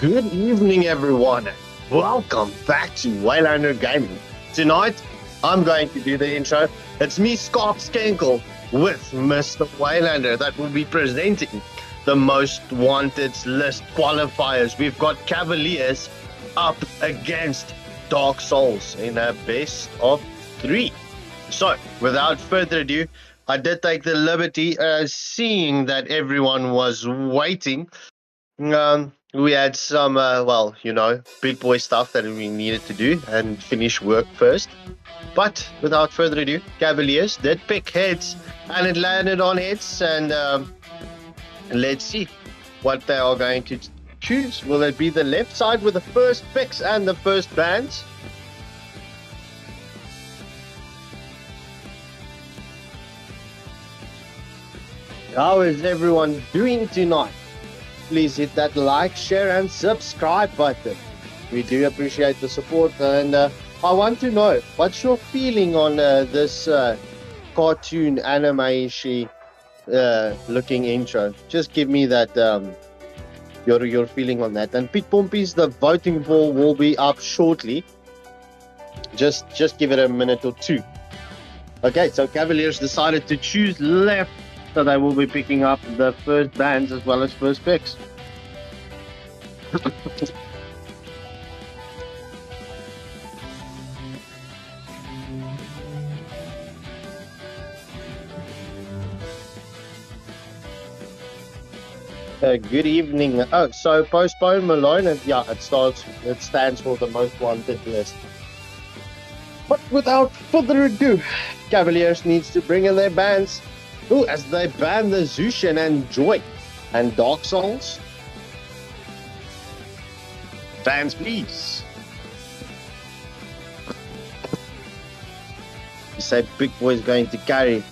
Good evening, everyone. Welcome back to Waylander Gaming. Tonight, I'm going to do the intro. It's me, Scarp Skenkel, with Mr. Waylander that will be presenting the most wanted list qualifiers. We've got Cavaliers up against Dark Souls in a best of 3. So, without further ado, I did take the liberty, seeing that everyone was waiting. We had some, big boy stuff that we needed to do and finish work first. But without further ado, Cavaliers did pick heads, and it landed on heads. And let's see what they are going to choose. Will it be the left side with the first picks and the first bands? How is everyone doing tonight? Please hit that like, share, and subscribe button. We do appreciate the support, and I want to know, what's your feeling on this cartoon anime-ish looking intro? Just give me that your feeling on that. And Pete Pompies, the voting poll will be up shortly. Just give it a minute or two. Okay, so Cavaliers decided to choose left. So they will be picking up the first bands as well as first picks. Good evening. Oh, so postpone Malone, and yeah, it stands for the most wanted list. But without further ado, Cavaliers needs to bring in their bands. Ooh, as they ban the Zushin and Joy and Dark Souls. Bands, please. You say Big Boy is going to carry.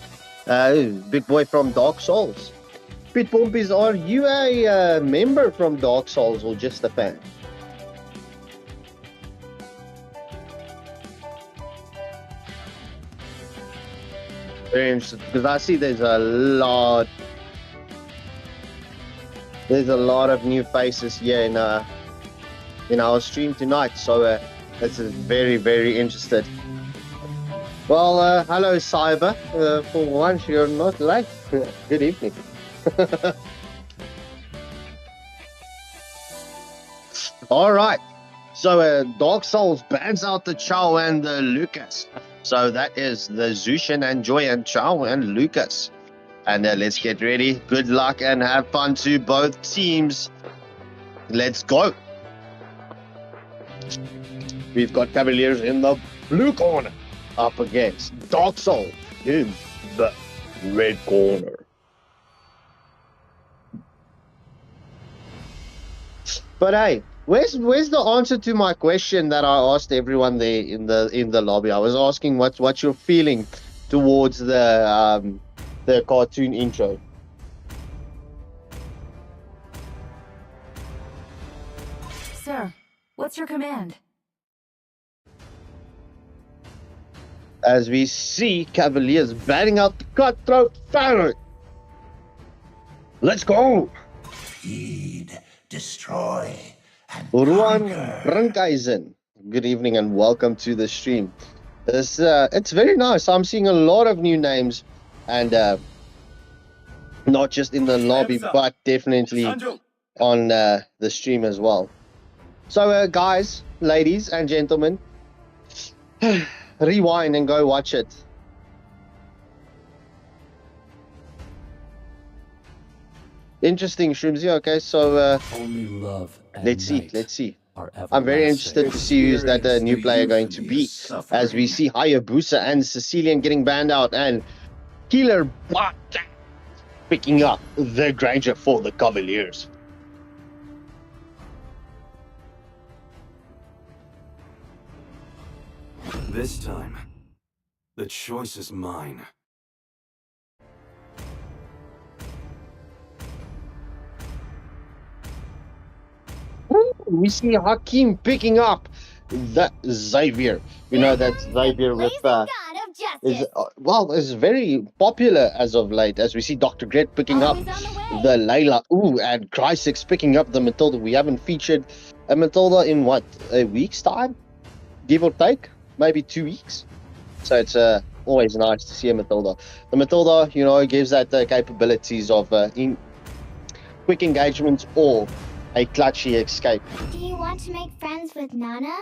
Big Boy from Dark Souls. Pit Pompies, are you a member from Dark Souls or just a fan? Very interesting, because I see there's a lot of new faces here in our stream tonight, so this is very, very interested. Well, hello Cyber, for once you're not late. Good evening. All right, so Dark Souls bans out the Chow and the Lucas. So that is the Zushin and Joy and Chow and Lucas. And let's get ready. Good luck and have fun to both teams. Let's go. We've got Cavaliers in the blue corner up against Dark Souls in the red corner. But hey, where's the answer to my question that I asked everyone there in the lobby? I was asking what's your feeling towards the cartoon intro. Sir, what's your command? As we see Cavaliers banning out the cutthroat family. Let's go. Feed, destroy, and Ruan conquer. Brankeisen. Good evening and welcome to the stream. It's very nice. I'm seeing a lot of new names, and not just in the lobby, but definitely on the stream as well. So guys, ladies and gentlemen, rewind and go watch it. Interesting, Shrimsy. Okay, so Only love and let's see. night Let's see. are I'm very everlasting. interested to see who's that new player going to be. As we see Hayabusa and Sicilian getting banned out, and Killer Bot picking up the Granger for the Cavaliers. This time, the choice is mine. We see Hakim picking up the Xavier. You know, that's Xavier with is is very popular as of late, as we see Dr. Gret picking up Always on the Layla. Ooh, and Chrysix picking up the Matilda. We haven't featured a Matilda in what, a week's time? Give or take? Maybe 2 weeks? So it's always nice to see a Matilda. The Matilda, you know, gives that capabilities of quick engagements or a clutchy escape. Do you want to make friends with Nana?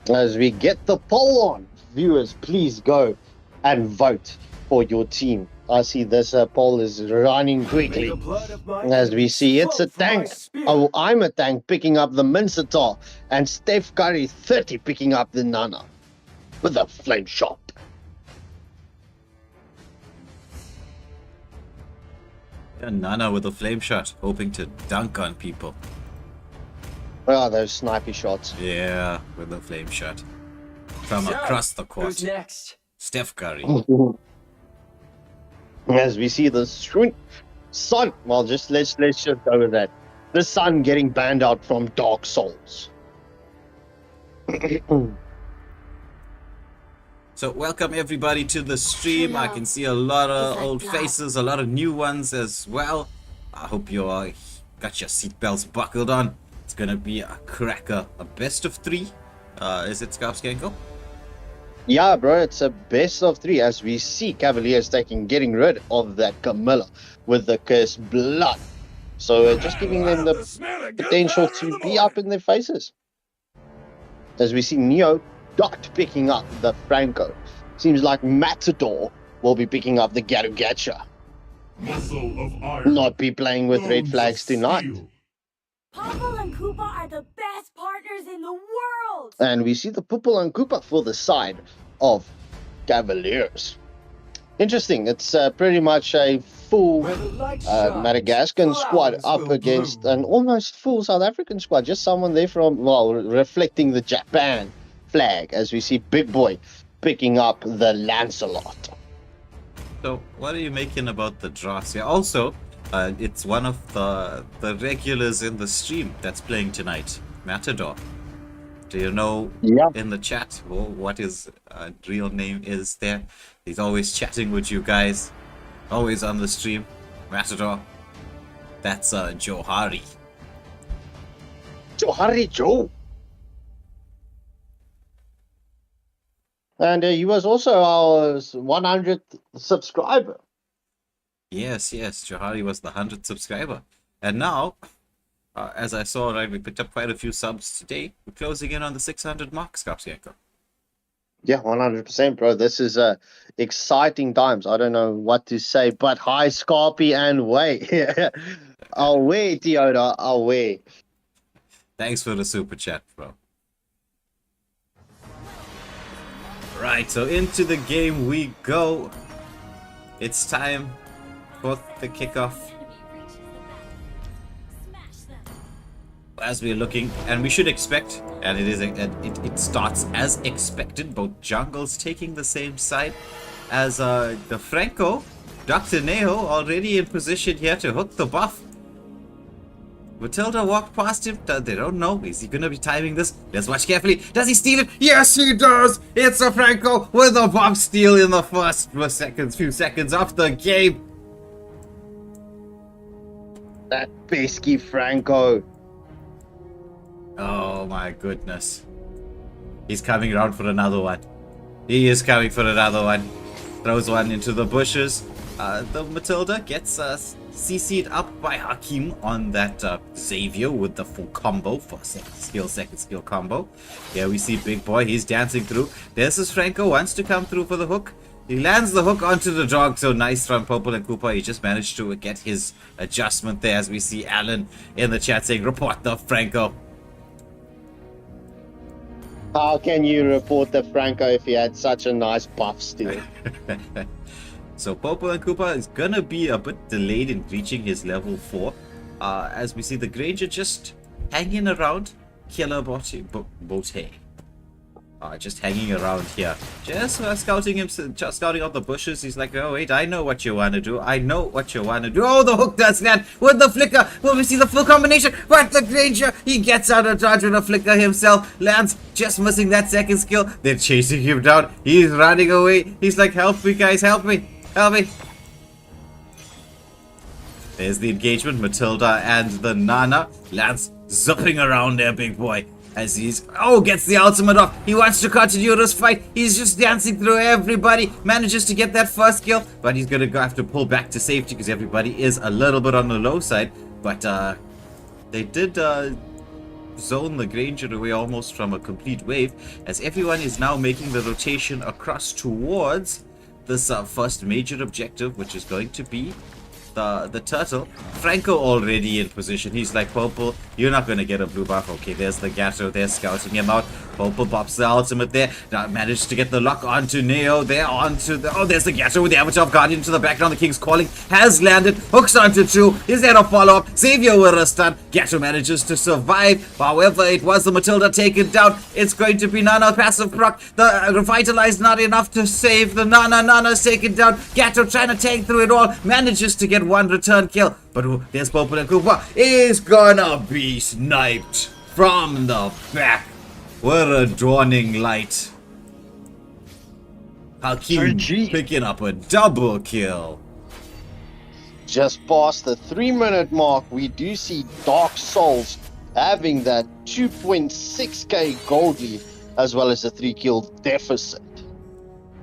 As we get the poll on, viewers, please go and vote for your team. I see this poll is running quickly. As we see, it's a tank. Oh, I'm a tank picking up the Mincetar, and Steph Curry 30 picking up the Nana with a flame shot. And Nana with a flame shot, hoping to dunk on people. Oh, those sniper shots. Yeah, with a flame shot. From across the court. Who's next? Steph Curry. As we see the sun, well, let's just go with that. The sun getting banned out from Dark Souls. So welcome everybody to the stream. I can see a lot of old faces, a lot of new ones as well. I hope you all got your seatbelts buckled on. It's gonna be a cracker, a best of 3. Is it Scarpskanko? Yeah, bro, it's a best of 3 as we see Cavaliers getting rid of that Camilla with the cursed blood. So just giving them the potential to be up in their faces. As we see Neo Dot picking up the Franco. Seems like Matador will be picking up the Garugacha. Not be playing with red flags tonight. Popple and Koopa are the best partners in the world! And we see the Pupil and Koopa for the side of Cavaliers. Interesting. It's pretty much a full Madagascan squad up against an almost full South African squad. Just someone there from, well, reflecting the Japan flag, as we see Big Boy picking up the Lancelot. So what are you making about the draws here? Also, it's one of the regulars in the stream that's playing tonight, Matador. Do you know in the chat what his real name is there? He's always chatting with you guys, always on the stream. Matador. That's Johari. Johari Joe. And he was also our 100th subscriber. Yes, Johari was the 100th subscriber. And now, as I saw, right, we picked up quite a few subs today. We're closing in on the 600 mark, Scarpskanko. Yeah, 100%, bro. This is exciting times. I don't know what to say, but hi, Scarpy and Way. Away, Teoda, away. Thanks for the super chat, bro. Right, so into the game we go. It's time for the kickoff. As we're looking, and we should expect, and it starts as expected, both jungles taking the same side as the Franco. Dr. Neo already in position here to hook the buff. Matilda walked past him. They don't know. Is he going to be timing this? Let's watch carefully. Does he steal it? Yes, he does. It's a Franco with a buff steal in the first few seconds of the game. That pesky Franco. Oh my goodness. He's coming around for another one. He is coming for another one. Throws one into the bushes. The Matilda gets CC'd up by Hakim on that Xavier with the full combo for second skill combo. Here we see Big Boy, he's dancing through. There's his Franco, wants to come through for the hook. He lands the hook onto the dog, so nice from Popple and Koopa. He just managed to get his adjustment there, as we see Alan in the chat saying, report the Franco. How can you report the Franco if he had such a nice buff steal? So Popple and Koopa is gonna be a bit delayed in reaching his level 4. As we see the Granger just hanging around Killer Bote. just hanging around here. Just scouting out the bushes. He's like, oh wait, I know what you want to do. I know what you want to do. Oh, the hook does land with the flicker. Will we see the full combination? But the Granger, he gets out of dodge with a flicker himself. Lands, just missing that second skill. They're chasing him down. He's running away. He's like, help me guys, help me. Help me. There's the engagement. Matilda and the Nana. Lance zipping around there, big boy. As he's, gets the ultimate off. He wants to continue this fight. He's just dancing through everybody. Manages to get that first kill. But he's going to have to pull back to safety because everybody is a little bit on the low side. But they did zone the Granger away almost from a complete wave. As everyone is now making the rotation across towards this first major objective, which is going to be the turtle. Franco already in position. He's like, Popel, you're not going to get a blue buff. Okay, there's the Gato. They're scouting him out. Popel pops the ultimate there. Now managed to get the lock onto Neo. They're onto the... Oh, there's the Gato with the Avatar of Guardian to the background. The King's Calling has landed. Hooks onto two. Is there a follow-up? Xavier with a stun. Gato manages to survive. However, it was the Matilda taken down. It's going to be Nana passive proc. The Revitalize not enough to save the Nana. Nana's taken down. Gato trying to tank through it all. Manages to get one return kill. But there's Popel and Cooper. Is gonna be sniped from the back. What a dawning light. Hakim picking up a double kill. Just past the 3-minute mark, we do see Dark Souls having that 2.6k gold lead, as well as a 3-kill deficit.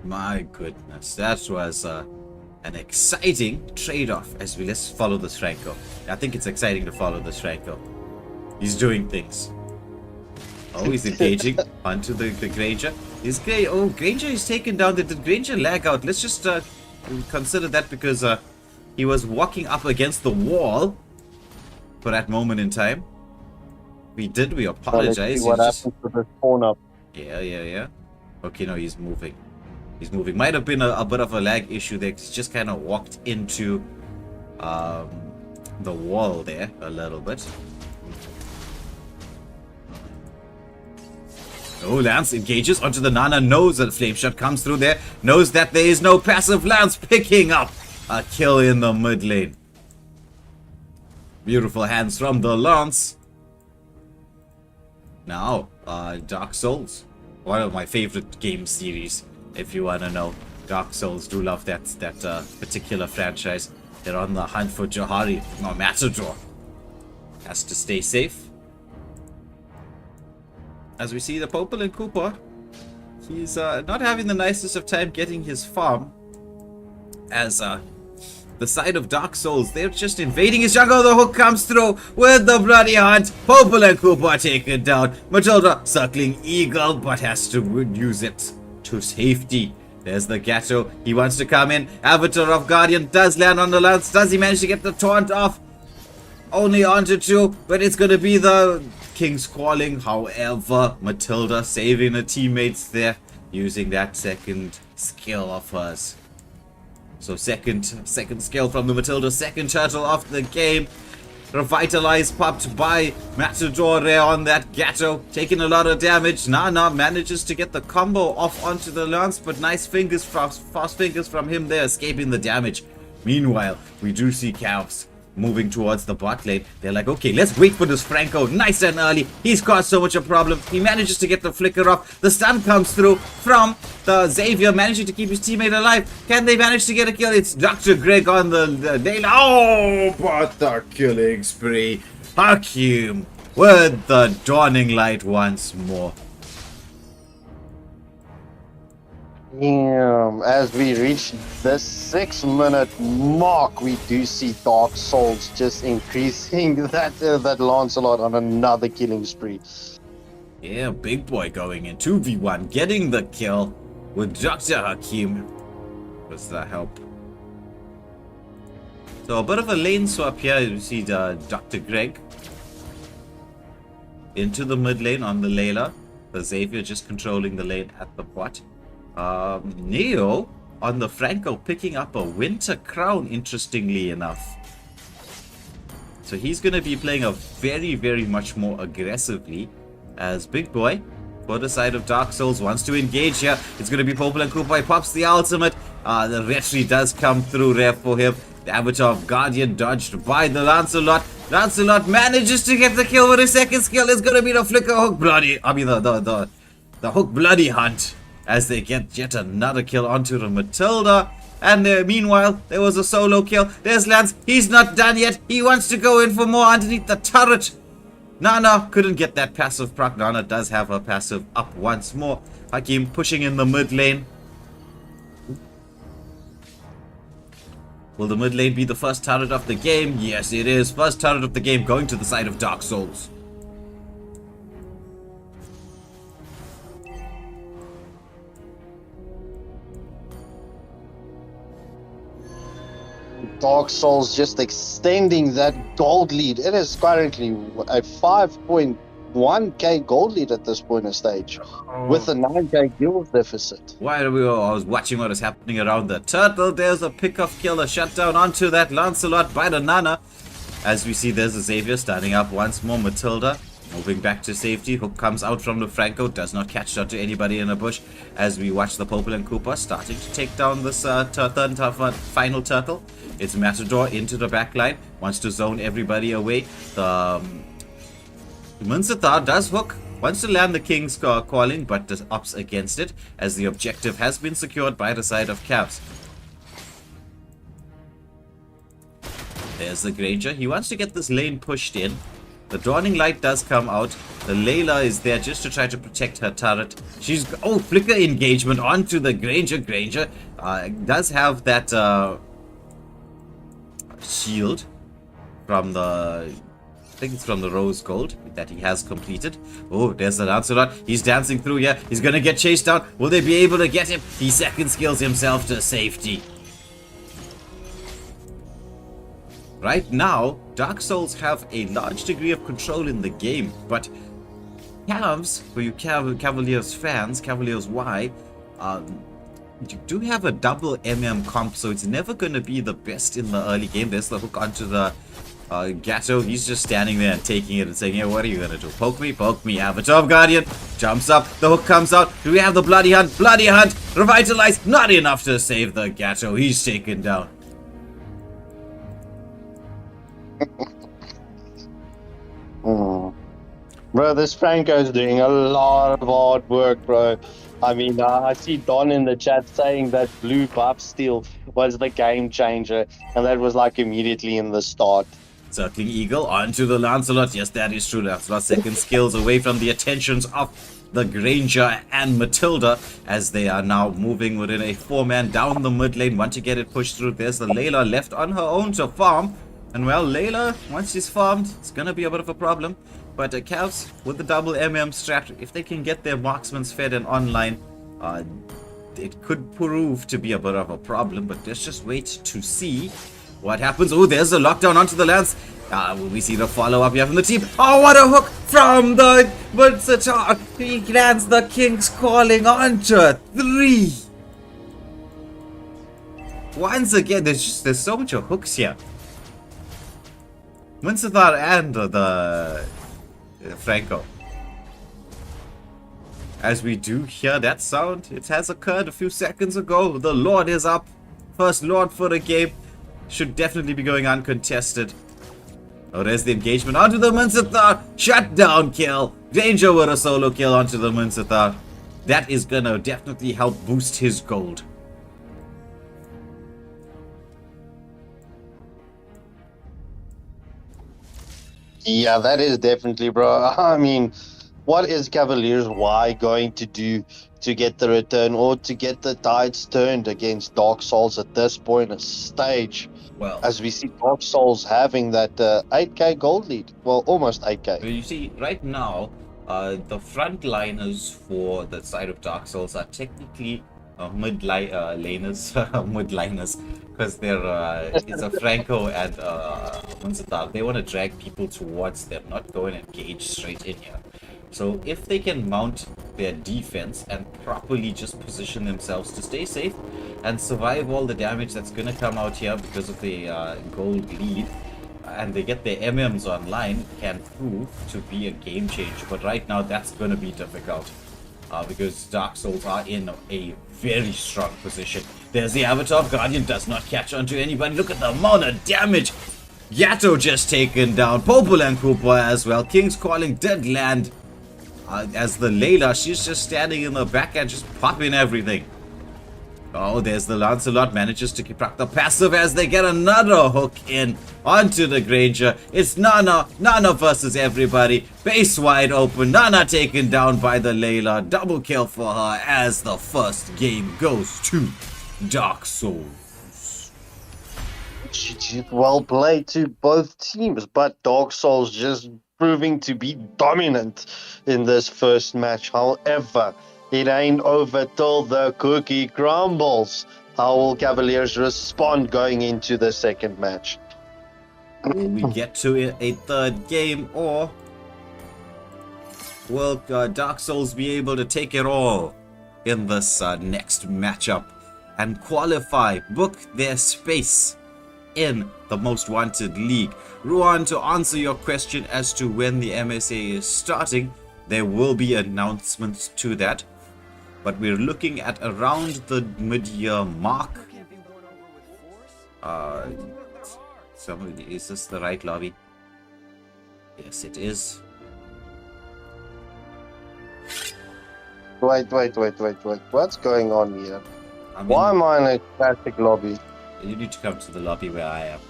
My goodness, that was an exciting trade-off. As let's follow this Franco. I think it's exciting to follow this Franco. He's doing things. Oh, he's engaging onto the Granger. Granger is taken down. Did Granger lag out? Let's just consider that because he was walking up against the wall for that moment in time. We apologize. Let's see what happened to the corner. Yeah. Okay, no, he's moving. He's moving. Might have been a bit of a lag issue there. He's just kind of walked into the wall there a little bit. Oh, Lance engages onto the Nana, knows that Flame Shot comes through there, knows that there is no passive. Lance picking up a kill in the mid lane. Beautiful hands from the Lance. Now, Dark Souls. One of my favorite game series, if you want to know. Dark Souls, do love that particular franchise. They're on the hunt for Johari, or Matador. Has to stay safe. As we see the Popel and Cooper, he's not having the nicest of time getting his farm. As the side of Dark Souls, they're just invading his jungle. The hook comes through with the bloody hunt. Popel and Cooper are taken down. Matilda circling Eagle, but has to use it to safety. There's the Gato. He wants to come in. Avatar of Guardian does land on the Lance. Does he manage to get the taunt off? Only onto two, but it's going to be the King's Calling. However, Matilda saving the teammates there, using that second skill of hers. So second skill from the Matilda, second turtle of the game. Revitalize popped by Matador there on that Gato, taking a lot of damage. Nana manages to get the combo off onto the Lance, but nice fingers, fast fingers from him there, escaping the damage. Meanwhile, we do see Cavs moving towards the bot lane. They're like, okay, let's wait for this Franco nice and early. He's caused so much a problem. He manages to get the flicker off. The stun comes through from the Xavier, managing to keep his teammate alive. Can they manage to get a kill? It's Dr. Greg on the lane. Oh, but the killing spree. Hakim with the dawning light once more. Damn, as we reach the 6-minute mark, we do see Dark Souls just increasing that Lancelot on another killing spree. Yeah, big boy going in 2v1, getting the kill with Dr. Hakim. Was the help. So a bit of a lane swap here. You see Dr. Greg into the mid lane on the Layla. The Xavier just controlling the lane at the bot. Neo on the Franco picking up a Winter Crown, interestingly enough. So he's going to be playing a very, very much more aggressively, as Big Boy for the side of Dark Souls. Wants to engage here. It's going to be Popel and Koopa. He pops the ultimate. The retry does come through there for him. The Avatar of Guardian dodged by the Lancelot. Lancelot manages to get the kill with his second skill. It's going to be the Flicker Hook Bloody. I mean, the Hook Bloody Hunt. As they get yet another kill onto the Matilda. And meanwhile, there was a solo kill. There's Lance. He's not done yet. He wants to go in for more underneath the turret. Nana couldn't get that passive proc. Nana does have her passive up once more. Hakim pushing in the mid lane. Will the mid lane be the first turret of the game? Yes, it is. First turret of the game going to the side of Dark Souls. Dark Souls just extending that gold lead. It is currently a 5.1k gold lead at this point in stage, with a 9k guild deficit. While I was watching what is happening around the turtle, there's a pick-off kill, a shutdown onto that Lancelot by the Nana. As we see, there's a Xavier starting up once more. Matilda moving back to safety. Hook comes out from the Franco, does not catch out to anybody in a bush. As we watch the Popel and Koopa starting to take down this final turtle. It's Matador into the back line, wants to zone everybody away. The Munsathar does hook, wants to land the King's calling, but opts against it, as the objective has been secured by the side of Cavs. There's the Granger. He wants to get this lane pushed in. The Dawning Light does come out. The Layla is there just to try to protect her turret. She's... Oh, flicker engagement onto the Granger. Granger does have that shield from the... I think it's from the Rose Gold that he has completed. Oh, there's the Lancelot. He's dancing through here. He's gonna get chased down. Will they be able to get him? He second skills himself to safety. Right now, Dark Souls have a large degree of control in the game, but Cavs, for you Cavaliers fans, Cavaliers Y, you do have a double comp, so it's never going to be the best in the early game. There's the hook onto the Gatto. He's just standing there and taking it and saying, yeah, what are you going to do? Poke me? Poke me. Avatar of Guardian jumps up. The hook comes out. Do we have the Bloody Hunt? Bloody Hunt! Revitalize! Not enough to save the Gatto. He's taken down. Bro, this Franco's doing a lot of hard work, bro. I mean, I see Don in the chat saying that blue buff steal was the game changer, and that was like immediately in the start. Circling Eagle onto the Lancelot. Yes, that is true. Lancelot second skills away from the attentions of the Granger and Matilda, as they are now moving within a 4-man down the mid lane. Want to get it pushed through. There's the Layla left on her own to farm. And well, Layla, once she's farmed, it's gonna be a bit of a problem. But Cavs, with the double strat, if they can get their marksmans fed and online, it could prove to be a bit of a problem. But let's just wait to see what happens. Oh, there's a lockdown onto the Lance. Will we see the follow-up here from the team? Oh, what a hook from the Munsathar. He lands the King's calling onto 3. Once again, there's so much hooks here. Munsathar and the Franco. As we do hear that sound, it has occurred a few seconds ago. The Lord is up. First Lord for the game. Should definitely be going uncontested. Oh, there's the engagement onto the Munsathar. Shutdown kill. Danger with a solo kill onto the Munsathar. That is gonna definitely help boost his gold. Yeah, that is definitely, bro. I mean, what is Cavaliers Y going to do to get the return or to get the tides turned against Dark Souls at this point in stage? Well, as we see Dark Souls having that 8k gold lead. Well, almost 8k. You see, right now, the frontliners for the side of Dark Souls are technically mid-laners, because they're it's a Franco and Munsathar. They want to drag people towards them, not go in and engage straight in here. So if they can mount their defense and properly just position themselves to stay safe and survive all the damage that's going to come out here because of the gold lead, and they get their MMs online, can prove to be a game changer. But right now, that's going to be difficult. because Dark Souls are in a very strong position. There's the Avatar of Guardian, does not catch on to anybody. Look at the amount of damage. Yato just taken down. Popul and Koopa as well. King's Calling did land. As the Layla, she's just standing in the back and just popping everything. Oh, there's the Lancelot, manages to keep track the passive as they get another hook in onto the Granger. It's Nana versus everybody. Base wide open. Nana taken down by the Layla. Double kill for her as the first game goes to Dark Souls. Well played to both teams, but Dark Souls just proving to be dominant in this first match. However, it ain't over till the cookie crumbles. How will Cavaliers respond going into the second match? Will we get to a third game, or will Dark Souls be able to take it all in this next matchup and qualify, book their space in the Most Wanted League? Ruan, to answer your question as to when the MSA is starting, there will be announcements to that. But we're looking at around the mid-year mark. Is this the right lobby? Yes, it is. Wait. What's going on here? Why am I in a classic lobby? You need to come to the lobby where I am.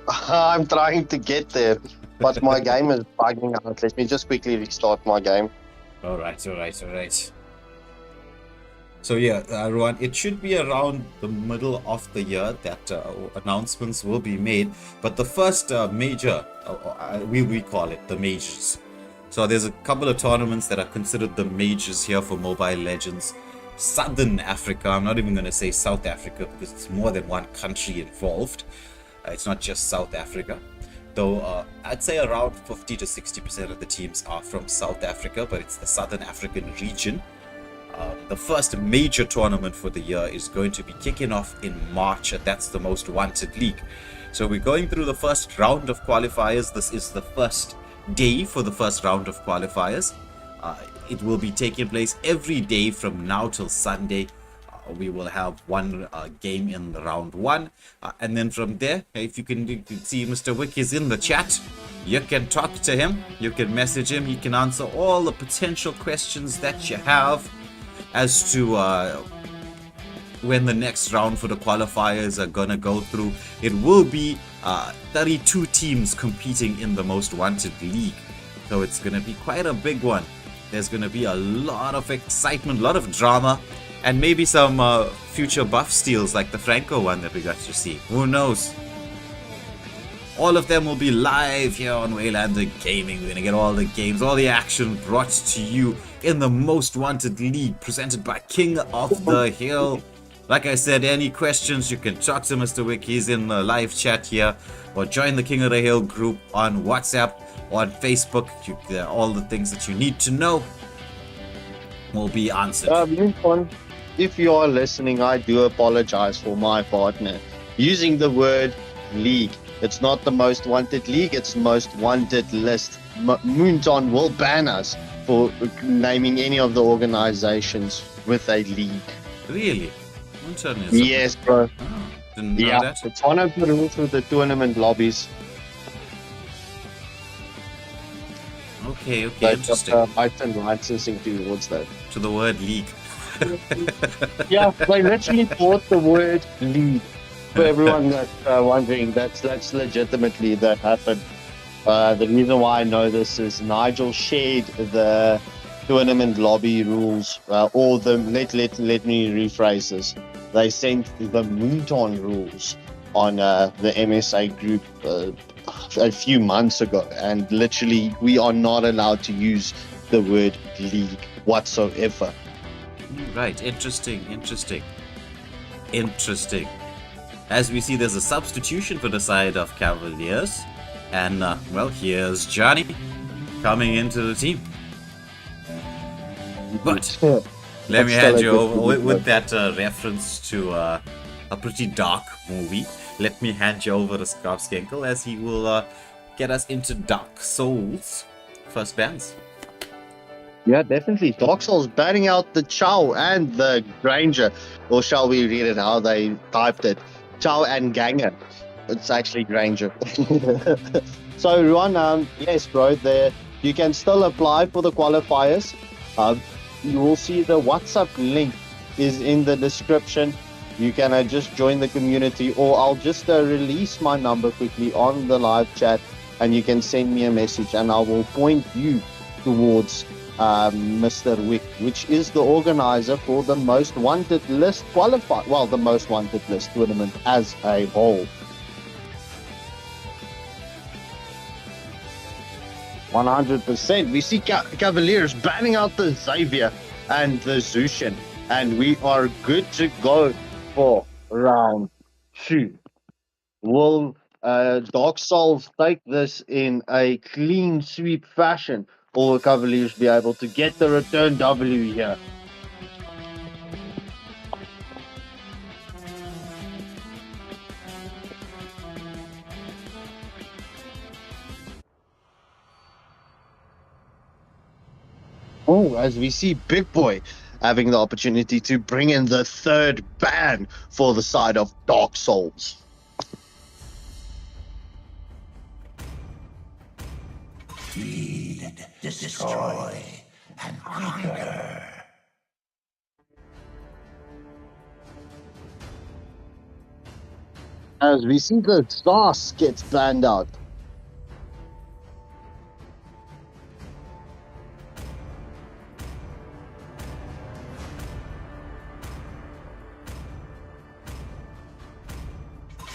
I'm trying to get there, but my game is bugging out. Let me just quickly restart my game. Alright. So yeah, Ruan, it should be around the middle of the year that announcements will be made. But the first major, we call it the majors. So there's a couple of tournaments that are considered the majors here for Mobile Legends. Southern Africa, I'm not even going to say South Africa because it's more than one country involved. It's not just South Africa. Though I'd say around 50 to 60% of the teams are from South Africa, but it's the Southern African region. The first major tournament for the year is going to be kicking off in March, and that's the Most Wanted League. So we're going through the first round of qualifiers. This is the first day for the first round of qualifiers. It will be taking place every day from now till Sunday. We will have one game in the round one, and then from there, if you can see Mr. Wick is in the chat, you can talk to him, you can message him, he can answer all the potential questions that you have as to when the next round for the qualifiers are gonna go through. It will be 32 teams competing in the Most Wanted League, so it's gonna be quite a big one. There's gonna be a lot of excitement, a lot of drama, and maybe some future buff steals like the Franco one that we got to see. Who knows? All of them will be live here on Waylander Gaming. We're going to get all the games, all the action brought to you in the Most Wanted League presented by King of the Hill. Like I said, any questions, you can talk to Mr. Wick. He's in the live chat here. Or join the King of the Hill group on WhatsApp or on Facebook. All the things that you need to know will be answered. If you are listening, I do apologize for my partner using the word league. It's not the Most Wanted League, it's Most Wanted List. Moonton will ban us for naming any of the organizations with a league. Really? Moonton is yes, bro. Oh, didn't know that. It's one of the rules with the tournament lobbies. Okay, Just interesting. licensing towards that. To the word league. Yeah, they literally bought the word league. For everyone that's wondering, that's legitimately that happened. The reason why I know this is Nigel shared the tournament lobby rules, or the let me rephrase this. They sent the Moonton rules on the MSA group a few months ago, and literally we are not allowed to use the word league whatsoever. Right, interesting. As we see, there's a substitution for the side of Cavaliers. And, well, here's Johnny coming into the team. But let me hand you over with that reference to a pretty dark movie. Let me hand you over to Skarpskenkel as he will get us into Dark Souls. First bands. Yeah, definitely. Dark Souls banning out the Chow and the Granger. Or shall we read it how they typed it? Chow and Ganger. It's actually Granger. So, Ruan, yes, bro, there you can still apply for the qualifiers. You will see the WhatsApp link is in the description. You can just join the community, or I'll just release my number quickly on the live chat, and you can send me a message, and I will point you towards Mr. Wick, which is the organizer for the most wanted list the most wanted list tournament as a whole. 100%. We see Cavaliers banning out the Xavier and the Zushin, and we are good to go for round 2. Will Dark Souls take this in a clean sweep fashion, or will Cavaliers be able to get the return W here? Oh, as we see Big Boy having the opportunity to bring in the third ban for the side of Dark Souls. Feed, destroy, and conquer. As we see the Sauce gets banned out.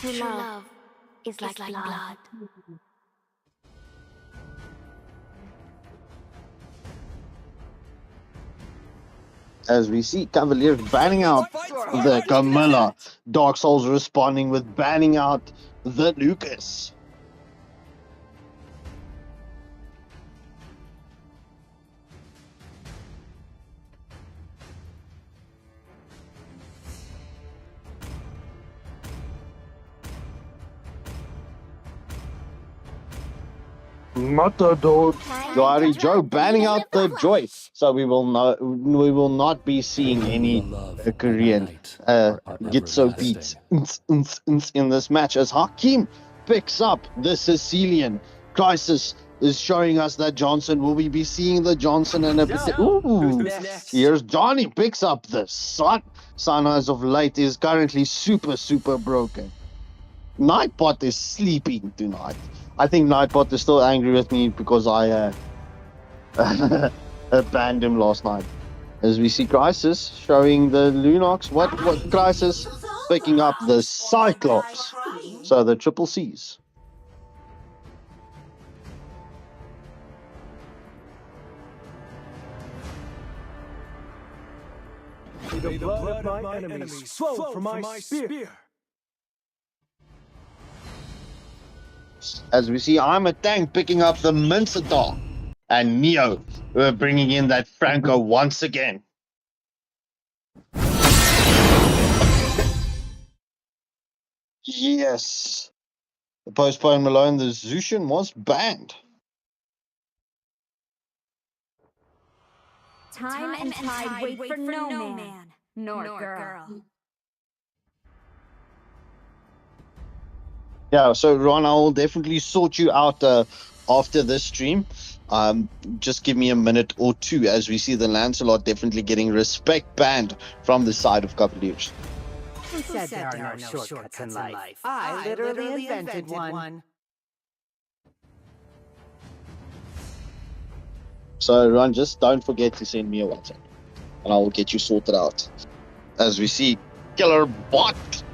True love is like blood. As we see Cavaliers banning out the Camilla. Dark Souls responding with banning out the Lucas. Matador. Gary Joe banning out the Joy. So we will not be seeing any Korean Gitso beats in this match, as Hakim picks up the Sicilian. Crisis is showing us that Johnson, will we be seeing the Johnson and a ooh, here's Johnny picks up the Sun. Sun as of late is currently super broken. Nightbot is sleeping tonight. I think Nightbot is still angry with me because I banned him last night. As we see Crisis showing the Lunox. What Crisis picking up the Cyclops. So the triple C's. May the blood of my enemies flow from my spear. As we see, I'm a Tank picking up the Mincetar. And Neo bringing in that Franco once again. Yes. The postponed Malone, the Zushin was banned. Time and tide wait for no man, nor girl. Yeah, so Ron, I will definitely sort you out after this stream. Just give me a minute or two, as we see the Lancelot definitely getting respect banned from the side of Cavaliers. Who said there are no shortcuts in life? I literally invented one. So Ron, just don't forget to send me a WhatsApp, and I will get you sorted out. As we see Killer Bot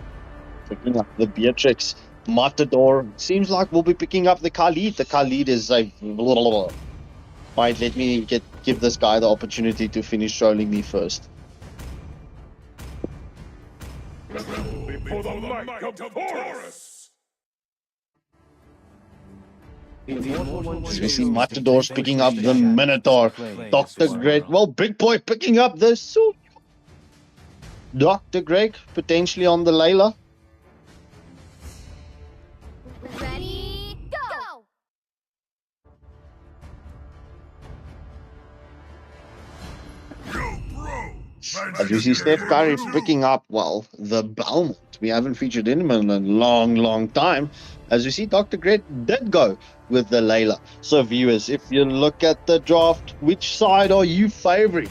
picking up the Beatrix. Matador seems like we'll be picking up the Khalid. The Khalid is a Right, let me give this guy the opportunity to finish trolling me first. Before the might of Taurus. As we see Matador's picking up the Minotaur. Dr. Greg, well, Big Boy picking up the suit. Dr. Greg potentially on the Layla. Ready, go! As we see Steph Curry picking up, well, the Belmont. We haven't featured him in a long time. As we see, Dr. Gret did go with the Layla. So viewers, if you look at the draft, which side are you favoring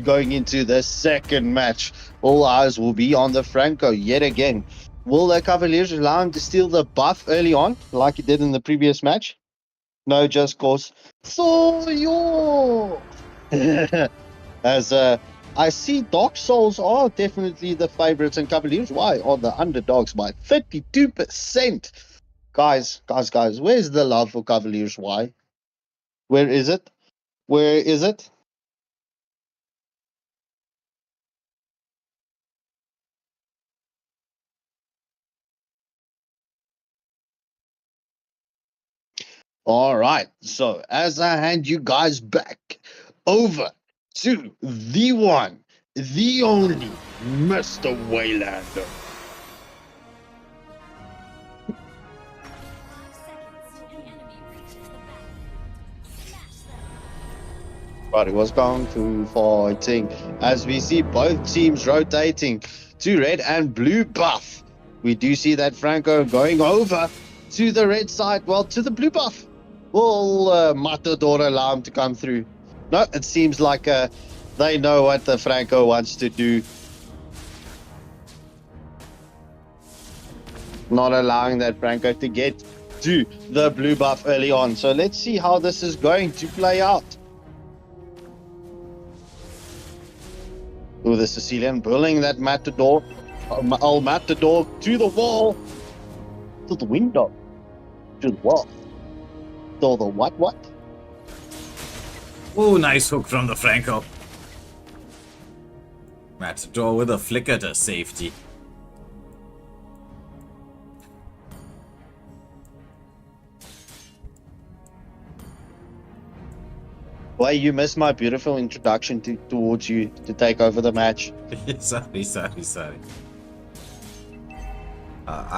going into the second match? All eyes will be on the Franco yet again. Will the Cavaliers allow him to steal the buff early on, like he did in the previous match? No, just cause. So yo. As I see Dark Souls are definitely the favorites and Cavaliers why are the underdogs by 32%. Guys, where's the love for Cavaliers? Why? Where is it? Where is it? All right. So as I hand you guys back over to the one, the only Mr. Waylander. But it was Kung Fu fighting as we see both teams rotating to red and blue buff. We do see that Franco going over to the red side, well, to the blue buff. Will Matador allow him to come through? No, it seems like they know what the Franco wants to do. Not allowing that Franco to get to the blue buff early on. So let's see how this is going to play out. Oh, the Sicilian pulling that Matador, Matador to the wall, to the window, to the wall, to the what? Oh, nice hook from the Franco. Matador with a flicker to safety. Why you missed my beautiful introduction towards you to take over the match? sorry.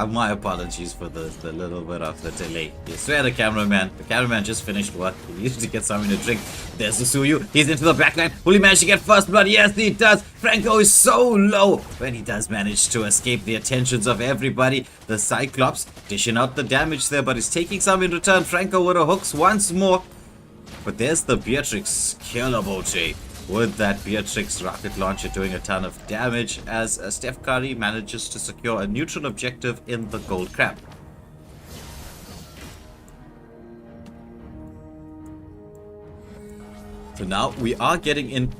My apologies for the little bit of the delay. I swear the cameraman just finished work. He needed to get something to drink. There's the Suyu. He's into the backline. Will he manage to get first blood? Yes, he does. Franco is so low. When he does manage to escape the attentions of everybody, the Cyclops dishing out the damage there, but he's taking some in return. Franco with the hooks once more. But there's the Beatrix killable J. With that Beatrix rocket launcher doing a ton of damage as Steph Curry manages to secure a neutral objective in the gold crab. So now we are getting in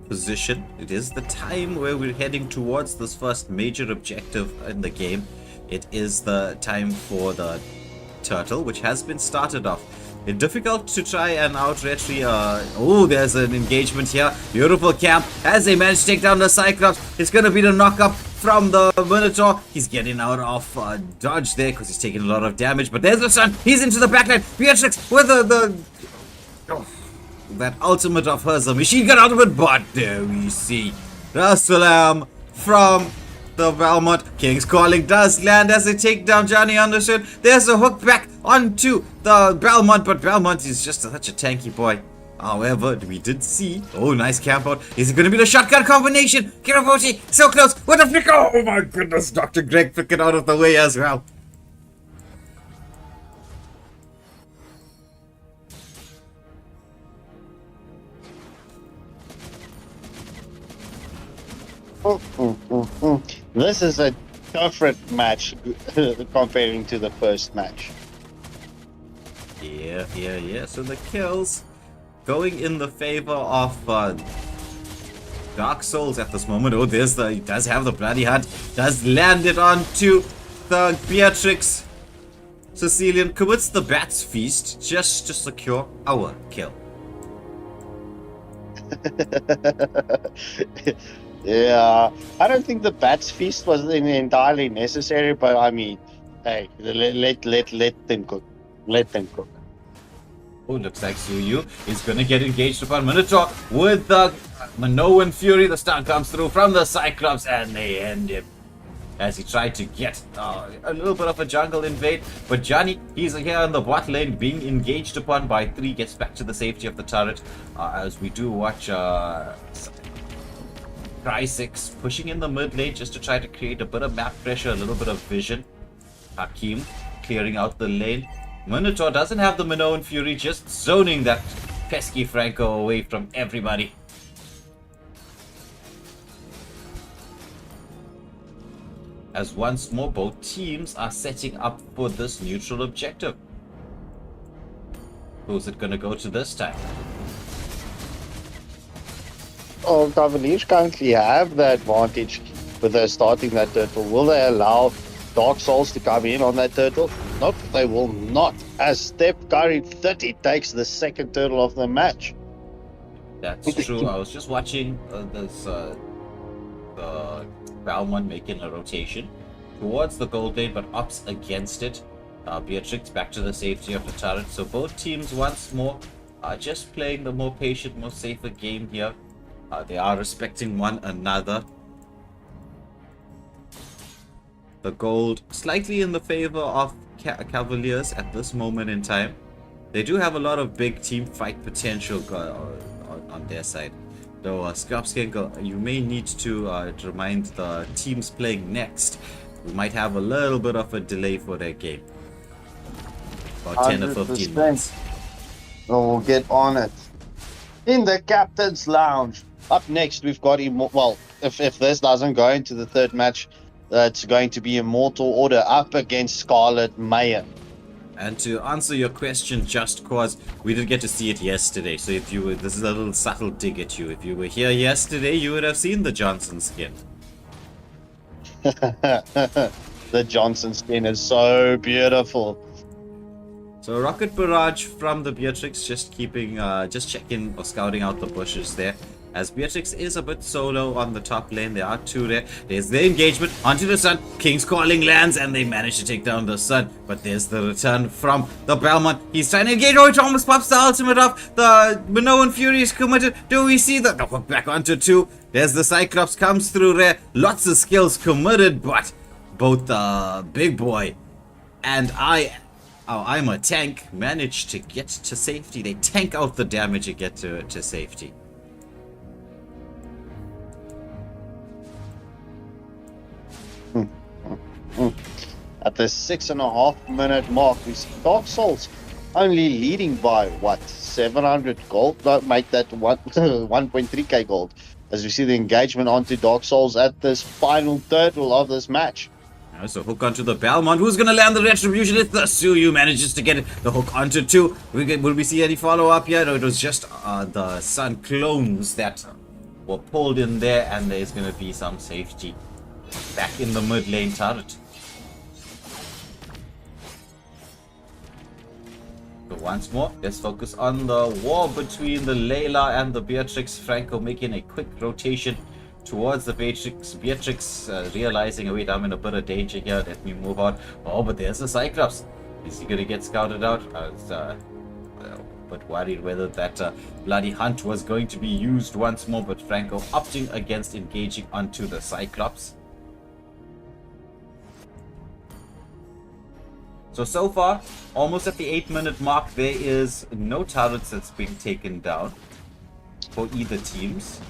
position. It is the time where we're heading towards this first major objective in the game. It is the time for the turtle, which has been started off. It's difficult to try and out-retry. Oh, there's an engagement here. Beautiful camp as they manage to take down the Cyclops. It's going to be the knock-up from the Minotaur. He's getting out of dodge there because he's taking a lot of damage. But there's the sun. He's into the backline. Beatrix with that ultimate of hers, the machine gun ultimate. But there we see the Salam from the Belmont. King's Calling does land as they take down Johnny Anderson. There's a hook back onto the Belmont, but Belmont is just such a tanky boy. However, we did see, oh, nice camp out. Is it going to be the shotgun combination? Kiravoshi, so close with a flicker. Oh my goodness, Dr. Greg flickered out of the way as well. This is a different match comparing to the first match. Yeah. So the kills going in the favor of Dark Souls at this moment. Oh, he does have the bloody hunt. Does land it onto the Beatrix. Sicilian commits the Bat's Feast just to secure our kill. Yeah, I don't think the Bat's Feast was entirely necessary, but I mean, hey, let them cook. Let them cook. Oh, looks like Suyu is going to get engaged upon Minotaur with the Minoan Fury. The stun comes through from the Cyclops and they end him as he tried to get a little bit of a jungle invade. But Johnny, he's here in the bot lane being engaged upon by 3, gets back to the safety of the turret as we do watch Cry6 pushing in the mid lane just to try to create a bit of map pressure, a little bit of vision. Hakim clearing out the lane. Minotaur doesn't have the Minoan Fury, just zoning that pesky Franco away from everybody. As once more both teams are setting up for this neutral objective. Who's it gonna go to this time? Oh, Cavaliers currently have the advantage with their starting that turtle. Will they allow Dark Souls to come in on that turtle? Nope, they will not. As Step Curry 30 takes the second turtle of the match. That's true. I was just watching this Balmon making a rotation towards the gold lane, but opts against it. Beatrix back to the safety of the turret. So both teams once more are just playing the more patient, more safer game here. They are respecting one another. The gold slightly in the favor of Cavaliers at this moment in time. They do have a lot of big team fight potential on their side. Though Skopskenko, you may need to remind the teams playing next. We might have a little bit of a delay for their game. About 10 or 15 minutes. We'll get on it. In the Captain's Lounge. Up next, we've got well, if this doesn't go into the third match, it's going to be Immortal Order up against Scarlet Mayhem. And to answer your question, just cause we didn't get to see it yesterday. So if you were, this is a little subtle dig at you. If you were here yesterday, you would have seen the Johnson skin. The Johnson skin is so beautiful. So Rocket Barrage from the Beatrix, just keeping, just checking or scouting out the bushes there. As Beatrix is a bit solo on the top lane, there are two there. There's the engagement onto the Sun. King's Calling lands and they manage to take down the Sun. But there's the return from the Belmont. He's trying to engage. Oh, Thomas pops the ultimate off. The Minoan Fury is committed. Do we see the hook back onto two? There's the Cyclops comes through there. Lots of skills committed, but both the big boy and I'm a tank, managed to get to safety. They tank out the damage and get to safety. At the 6.5 minute mark, we see Dark Souls only leading by what, 700 gold? Don't make that 1.3k gold. As we see the engagement onto Dark Souls at this final turtle of this match. So hook onto the Belmont. Who's going to land the retribution? It's the Suyu manages to get it. The hook onto two. Will we see any follow-up here? No, it was just the Sun clones that were pulled in there, and there's going to be some safety back in the mid lane turret. So once more, let's focus on the war between the Layla and the Beatrix. Franco making a quick rotation towards the Beatrix. Beatrix realizing, oh wait, I'm in a bit of danger here, let me move on. Oh, but there's the Cyclops. Is he gonna get scouted out? I was a bit worried whether that bloody hunt was going to be used once more, but Franco opting against engaging onto the Cyclops. So far, almost at the 8-minute mark, there is no turrets that's being taken down for either teams.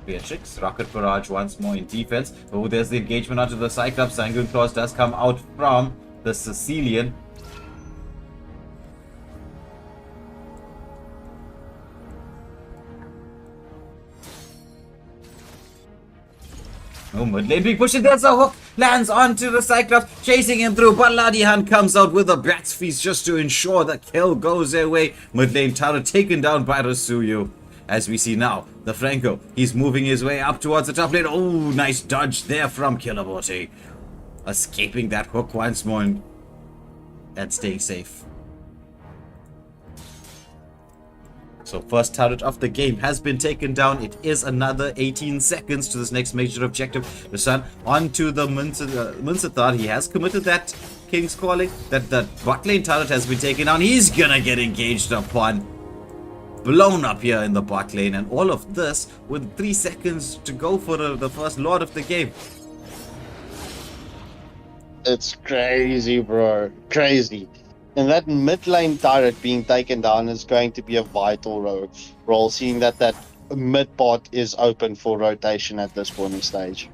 Beatrix, Rocket Barrage once more in defense. Oh, there's the engagement onto the Cyclops. Sanguine Claws does come out from the Sicilian. Oh, mid lane being pushed. There's a hook. Lands onto the Cyclops. Chasing him through. Baladihan comes out with a Bat's Feast just to ensure the kill goes their way. Mid lane turret taken down by Rasuyu. As we see now, the Franco, he's moving his way up towards the top lane. Oh, nice dodge there from Killabote. Escaping that hook once more and staying safe. So first turret of the game has been taken down. It is another 18 seconds to this next major objective. The Sun onto the Munsathar. He has committed that King's Calling. That bot lane turret has been taken down. He's gonna get engaged upon. Blown up here in the bot lane. And all of this with 3 seconds to go for the first Lord of the game. It's crazy, bro. Crazy. And that mid lane turret being taken down is going to be a vital role, seeing that mid part is open for rotation at this point in stage.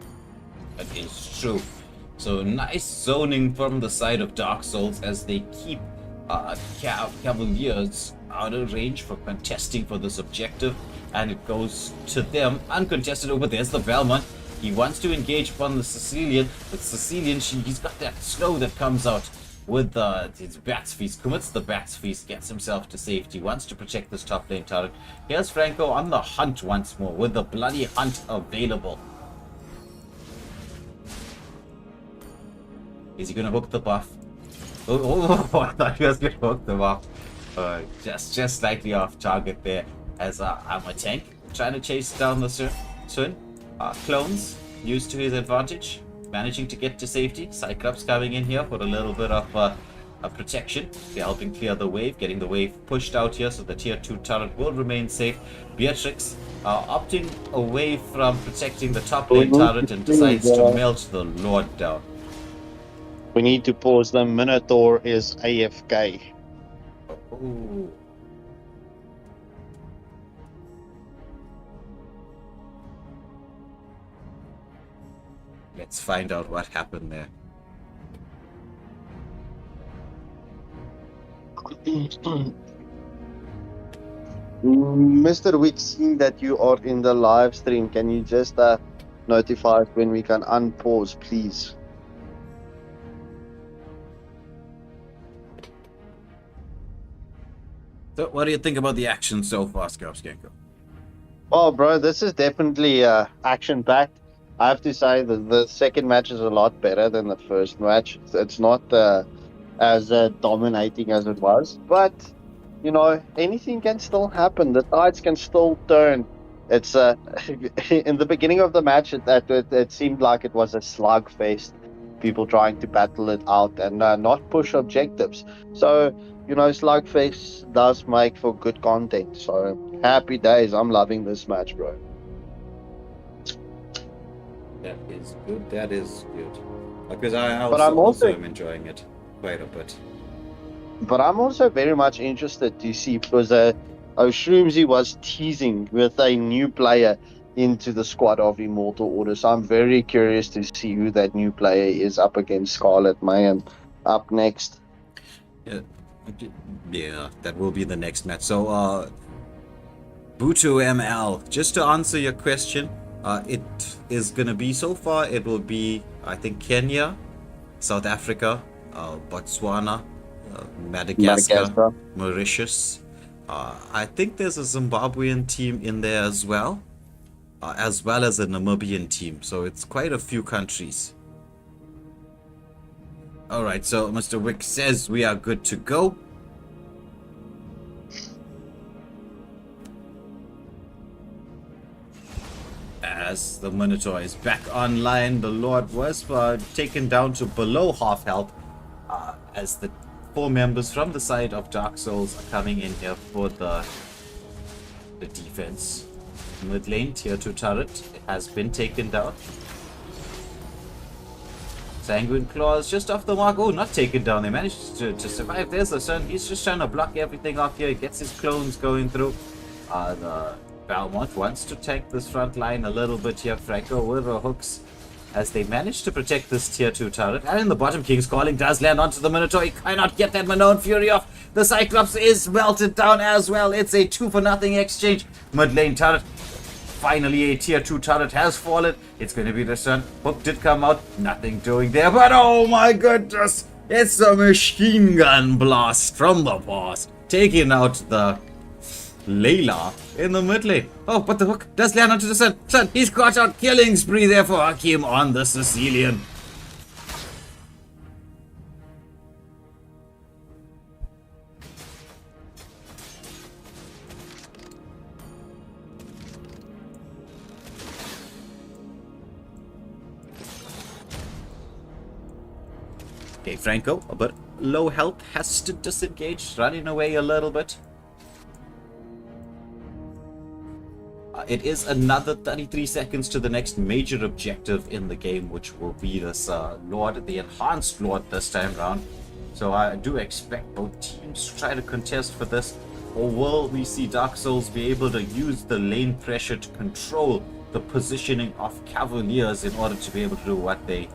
That is true. So nice zoning from the side of Dark Souls as they keep Cavaliers out of range for contesting for this objective, and it goes to them uncontested. Over there's the Valmont. He wants to engage upon the Sicilian, but Sicilian, he's got that slow that comes out with his Bat's Feast, commits the Bat's Feast, gets himself to safety, wants to protect this top lane turret. Here's Franco on the hunt once more, with the bloody hunt available. Is he gonna hook the buff? Oh, I thought he was gonna hook the buff. Just slightly off target there, as I'm a tank trying to chase down the Swin. Clones used to his advantage, managing to get to safety. Cyclops coming in here for a little bit of a protection, helping clear the wave, getting the wave pushed out here so the tier 2 turret will remain safe. Beatrix opting away from protecting the top lane turret and decides to melt the Lord down. We need to pause them. Minotaur is AFK. Ooh. Let's find out what happened there. Mr. Wick, seeing that you are in the live stream, can you just notify us when we can unpause, please? So, what do you think about the action so far, Skanko? Oh, bro, this is definitely action-packed. I have to say that the second match is a lot better than the first match. It's not as dominating as it was, but you know, anything can still happen. The tides can still turn. It's in the beginning of the match, it seemed like it was a slugfest. People trying to battle it out and not push objectives. So, you know, slugfest does make for good content. So, happy days. I'm loving this match, bro. That is good. That is good. Because I I'm also am enjoying it quite a bit. But I'm also very much interested to see, because Shroomsy was teasing with a new player into the squad of Immortal Order. So I'm very curious to see who that new player is up against Scarlet Mayhem up next. Yeah, that will be the next match. So, Butu ML, just to answer your question, it is going to be, so far, it will be, I think, Kenya, South Africa, Botswana, Madagascar, Mauritius. I think there's a Zimbabwean team in there as well as a Namibian team. So it's quite a few countries. Alright, so Mr. Wick says we are good to go. As the Minotaur is back online, the Lord was taken down to below half health as the 4 members from the side of Dark Souls are coming in here for the defense. Mid lane, tier 2 turret has been taken down. Sanguine Claws just off the mark. Oh, not taken down. They managed to survive. There's the Sun. He's just trying to block everything off here. He gets his clones going through. The Valmont wants to tank this front line a little bit here. Franco with the hooks as they manage to protect this tier 2 turret. And in the bottom, King's Calling does land onto the Minotaur. He cannot get that Manon Fury off. The Cyclops is melted down as well. It's a 2-for-0 exchange. Mid lane turret. Finally, a tier 2 turret has fallen. It's going to be the Sun. Hook did come out. Nothing doing there. But oh my goodness. It's a machine gun blast from the past. Taking out the Layla in the mid lane. Oh, but the hook does land onto the Sun. Sun, he's got out killing spree there for Hakim on the Sicilian. Okay, Franco, but low health, has to disengage, running away a little bit. It is another 33 seconds to the next major objective in the game, which will be this Lord, the Enhanced Lord this time round. So I do expect both teams to try to contest for this. Or will we see Dark Souls be able to use the lane pressure to control the positioning of Cavaliers in order to be able to do what they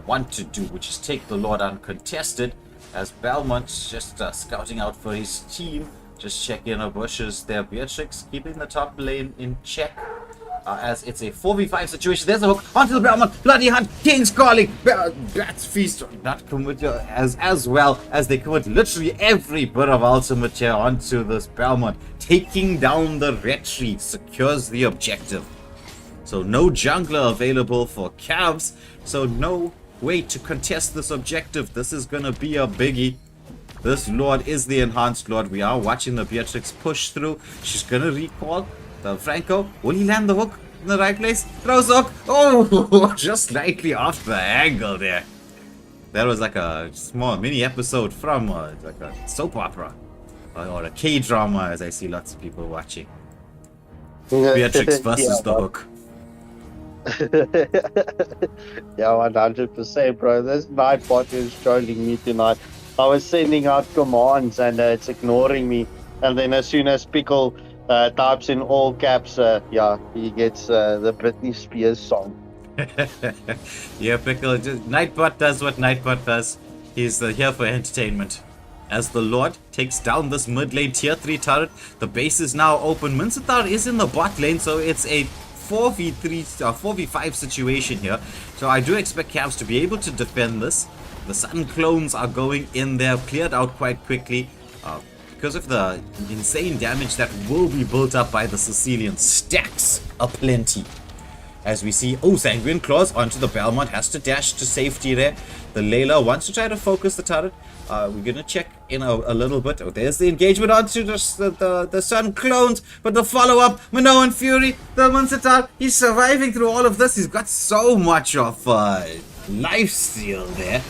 want to do, which is take the Lord uncontested, as Belmont's just scouting out for his team, just checking the bushes there. Beatrix keeping the top lane in check. As it's a 4v5 situation. There's a hook onto the Belmont. Bloody Hunt. King's calling. Bats Feast. Not commit as well as they commit literally every bit of ultimate here onto this Belmont. Taking down the retreat secures the objective. So no jungler available for Cavs. So no way to contest this objective. This is going to be a biggie. This Lord is the enhanced Lord. We are watching the Beatrix push through. She's going to recall. The Franco, will he land the hook in the right place? Throws the hook. Oh, just slightly off the angle there. That was like a small mini episode from like a soap opera or a K-drama, as I see lots of people watching. Beatrix versus the hook. Yeah, 100%, bro. This Nightbot is trolling me tonight. I was sending out commands and it's ignoring me. And then as soon as Pickle types in all caps, yeah, he gets the Britney Spears song. Yeah, Pickle. Nightbot does what Nightbot does. He's here for entertainment. As the Lord takes down this mid lane tier 3 turret, the base is now open. Mincetar is in the bot lane, so it's a 4v5 situation here. So I do expect Cavs to be able to defend this. The Sun clones are going in there, cleared out quite quickly. Because of the insane damage that will be built up by the Sicilian stacks aplenty. As we see, Sanguine Claws onto the Belmont, has to dash to safety there. The Layla wants to try to focus the turret. We're going to check in a little bit. Oh, there's the engagement onto the Sun clones, but the follow-up, Minoan Fury, the Muncetar, he's surviving through all of this. He's got so much of life steal there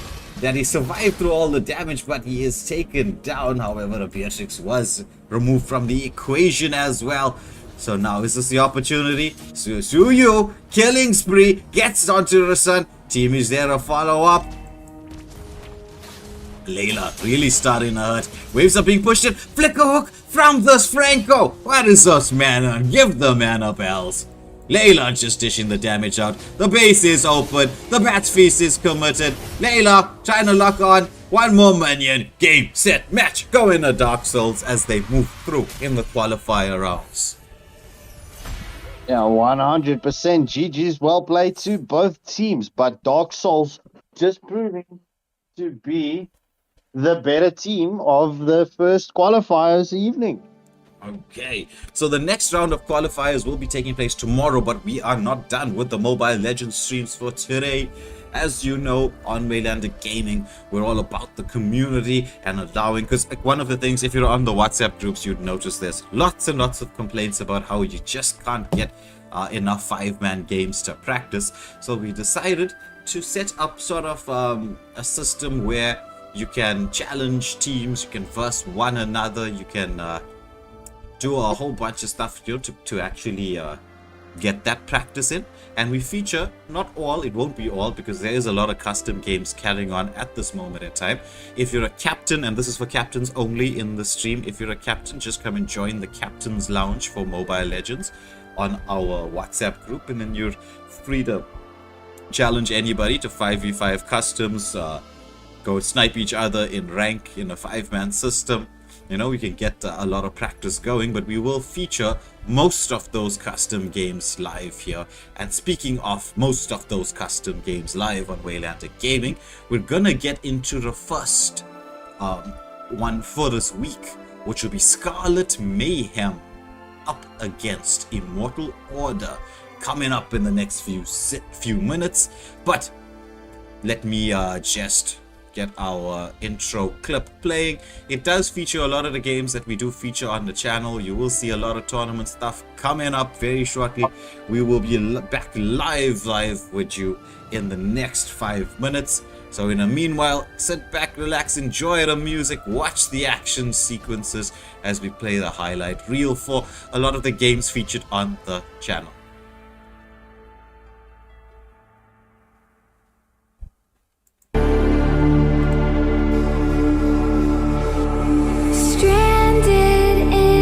that he survived through all the damage, but he is taken down. However, Beatrix was removed from the equation as well. So now is this the opportunity? Suyu, killing spree, gets onto the Sun. Team is there to follow up. Layla really starting to hurt. Waves are being pushed in. Flicker hook from this Franco. What is this mana? Give the mana bells. Layla just dishing the damage out. The base is open. The Bat's Feast is committed. Layla trying to lock on. One more minion. Game, set, match. Go into Dark Souls as they move through in the qualifier rounds. Yeah, 100% GG's well played to both teams. But Dark Souls just proving to be the better team of the first qualifiers evening. Okay, so the next round of qualifiers will be taking place tomorrow, but we are not done with the Mobile Legends streams for today. As you know, on Waylander Gaming, we're all about the community and allowing, because one of the things, if you're on the WhatsApp groups, you'd notice there's lots and lots of complaints about how you just can't get enough 5-man games to practice. So we decided to set up sort of a system where you can challenge teams, you can verse one another, you can do a whole bunch of stuff, you know, to actually get that practice in. And we feature, not all, it won't be all, because there is a lot of custom games carrying on at this moment in time. If you're a captain, and this is for captains only in the stream, if you're a captain, just come and join the Captain's Lounge for Mobile Legends on our WhatsApp group, and then you're free to challenge anybody to 5v5 customs, go snipe each other in rank in a 5-man system. You know, we can get a lot of practice going, but we will feature most of those custom games live here. And speaking of most of those custom games live on Waylander Gaming, we're gonna get into the first one for this week, which will be Scarlet Mayhem up against Immortal Order, coming up in the next few minutes. But let me just get our intro clip playing. It does feature a lot of the games that we do feature on the channel. You will see a lot of tournament stuff coming up very shortly. We will be back live with you in the next 5 minutes. So in the meanwhile, sit back, relax, enjoy the music, watch the action sequences as we play the highlight reel for a lot of the games featured on the channel. Stranded in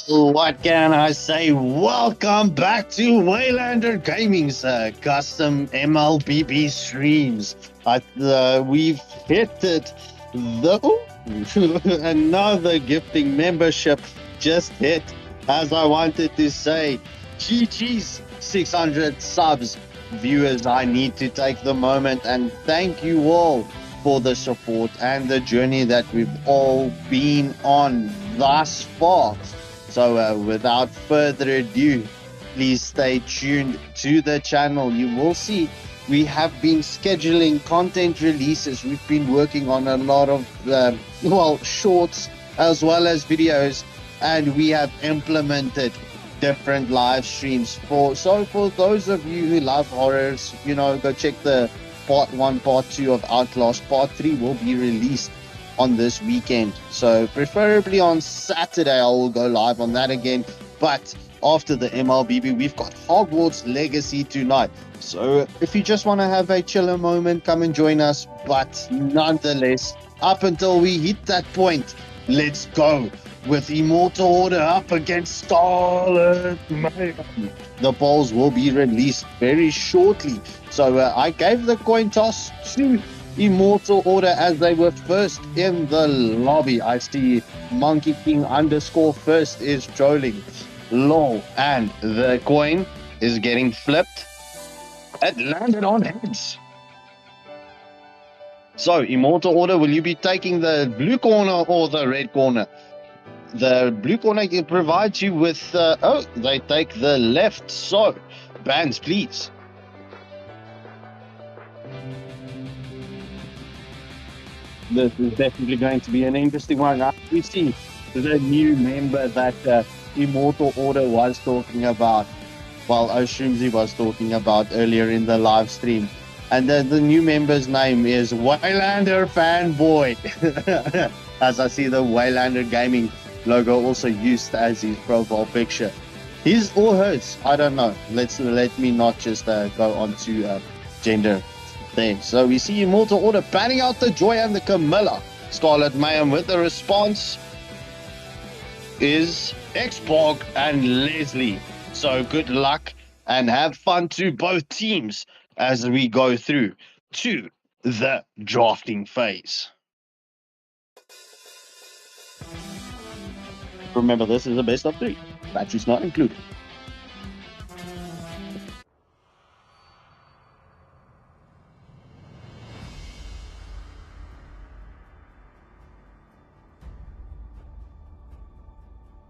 What can I say? Welcome back to Waylander Gaming's custom MLBB streams. We've hit it. Another gifting membership just hit. As I wanted to say, GG's 600 subs. Viewers, I need to take the moment and thank you all for the support and the journey that we've all been on thus far. So without further ado, please stay tuned to the channel. You will see we have been scheduling content releases. We've been working on a lot of shorts as well as videos, and we have implemented different live streams. For those of you who love horrors, go check the part 1, part 2 of Outlast. Part 3 will be released on this weekend, so preferably on Saturday I will go live on that again. But after the MLBB, we've got Hogwarts Legacy tonight, so if you just want to have a chiller moment, come and join us. But nonetheless, up until we hit that point, let's go with Immortal Order up against Scarlet Mayhem. The polls will be released very shortly, so I gave the coin toss to Immortal Order as they were first in the lobby. I see Monkey King _first is trolling. Lol. And the coin is getting flipped. It landed on heads. So, Immortal Order, will you be taking the blue corner or the red corner? The blue corner provides you with... they take the left. So, bands, please. This is definitely going to be an interesting one. Now we see the new member that Immortal Order was talking about. Well, Oshroomsy was talking about earlier in the live stream. And the new member's name is Waylander Fanboy. As I see the Waylander Gaming logo also used as his profile picture. His or hers, I don't know. Let me not just go on to gender. There. So we see Immortal Order panning out the Joy and the Camilla. Scarlet Mayhem with the response is Xpog and Leslie. So good luck and have fun to both teams as we go through to the drafting phase. Remember, this is a best of 3. Batteries not included.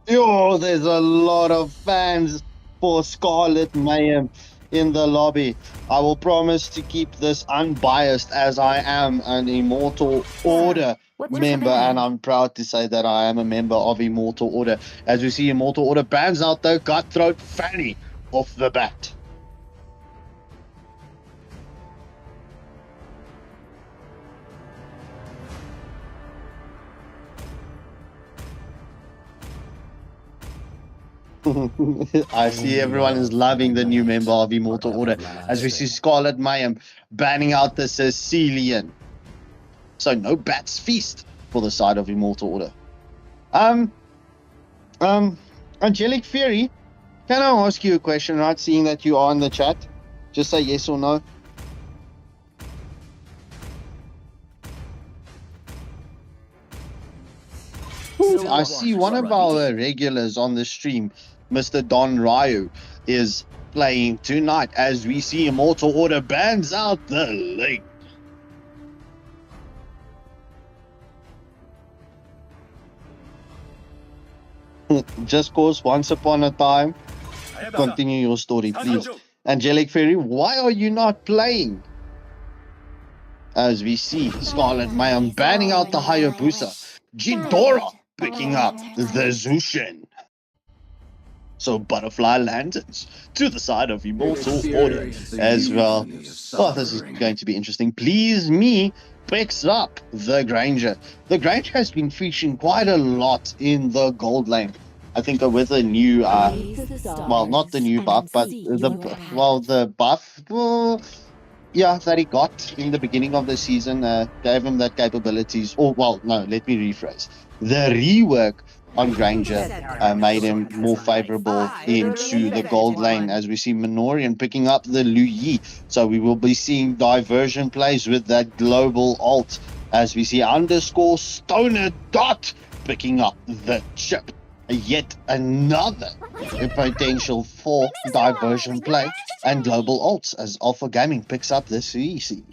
Yo, there's a lot of fans for Scarlet Mayhem in the lobby. I will promise to keep this unbiased as I am an Immortal Order member, and I'm proud to say that I am a member of Immortal Order. As we see, Immortal Order bans out the Cutthroat Fanny off the bat. I see everyone is loving the new member of Immortal Order as we see Scarlet Mayhem banning out the Sicilian. So no Bat's Feast for the side of Immortal Order. Angelic Fury, can I ask you a question, right? Seeing that you are in the chat, just say yes or no. I see one of our regulars on the stream, Mr. Don Ryu, is playing tonight as we see Immortal Order bans out the lake. Just cause once upon a time. Continue your story, please. Angelic Fairy, why are you not playing? As we see Scarlet Mayhem banning out the Hayabusa. Ghidorah picking up the Zushin. So Butterfly Lanterns to the side of Immortal Order as well. Oh, this is going to be interesting. Please Me picks up the Granger. The Granger has been featuring quite a lot in the gold lane. I think with a new, well, not the new buff, but the buff, yeah, that he got in the beginning of the season gave him that capabilities. Oh, well, no, let me rephrase. The rework on Granger made him more favorable into the gold lane, as we see Minorian picking up the Luyi. So we will be seeing diversion plays with that global alt, as we see underscore Stoner Dot picking up the chip. Yet another potential for diversion play and global alts as Alpha Gaming picks up this CEC.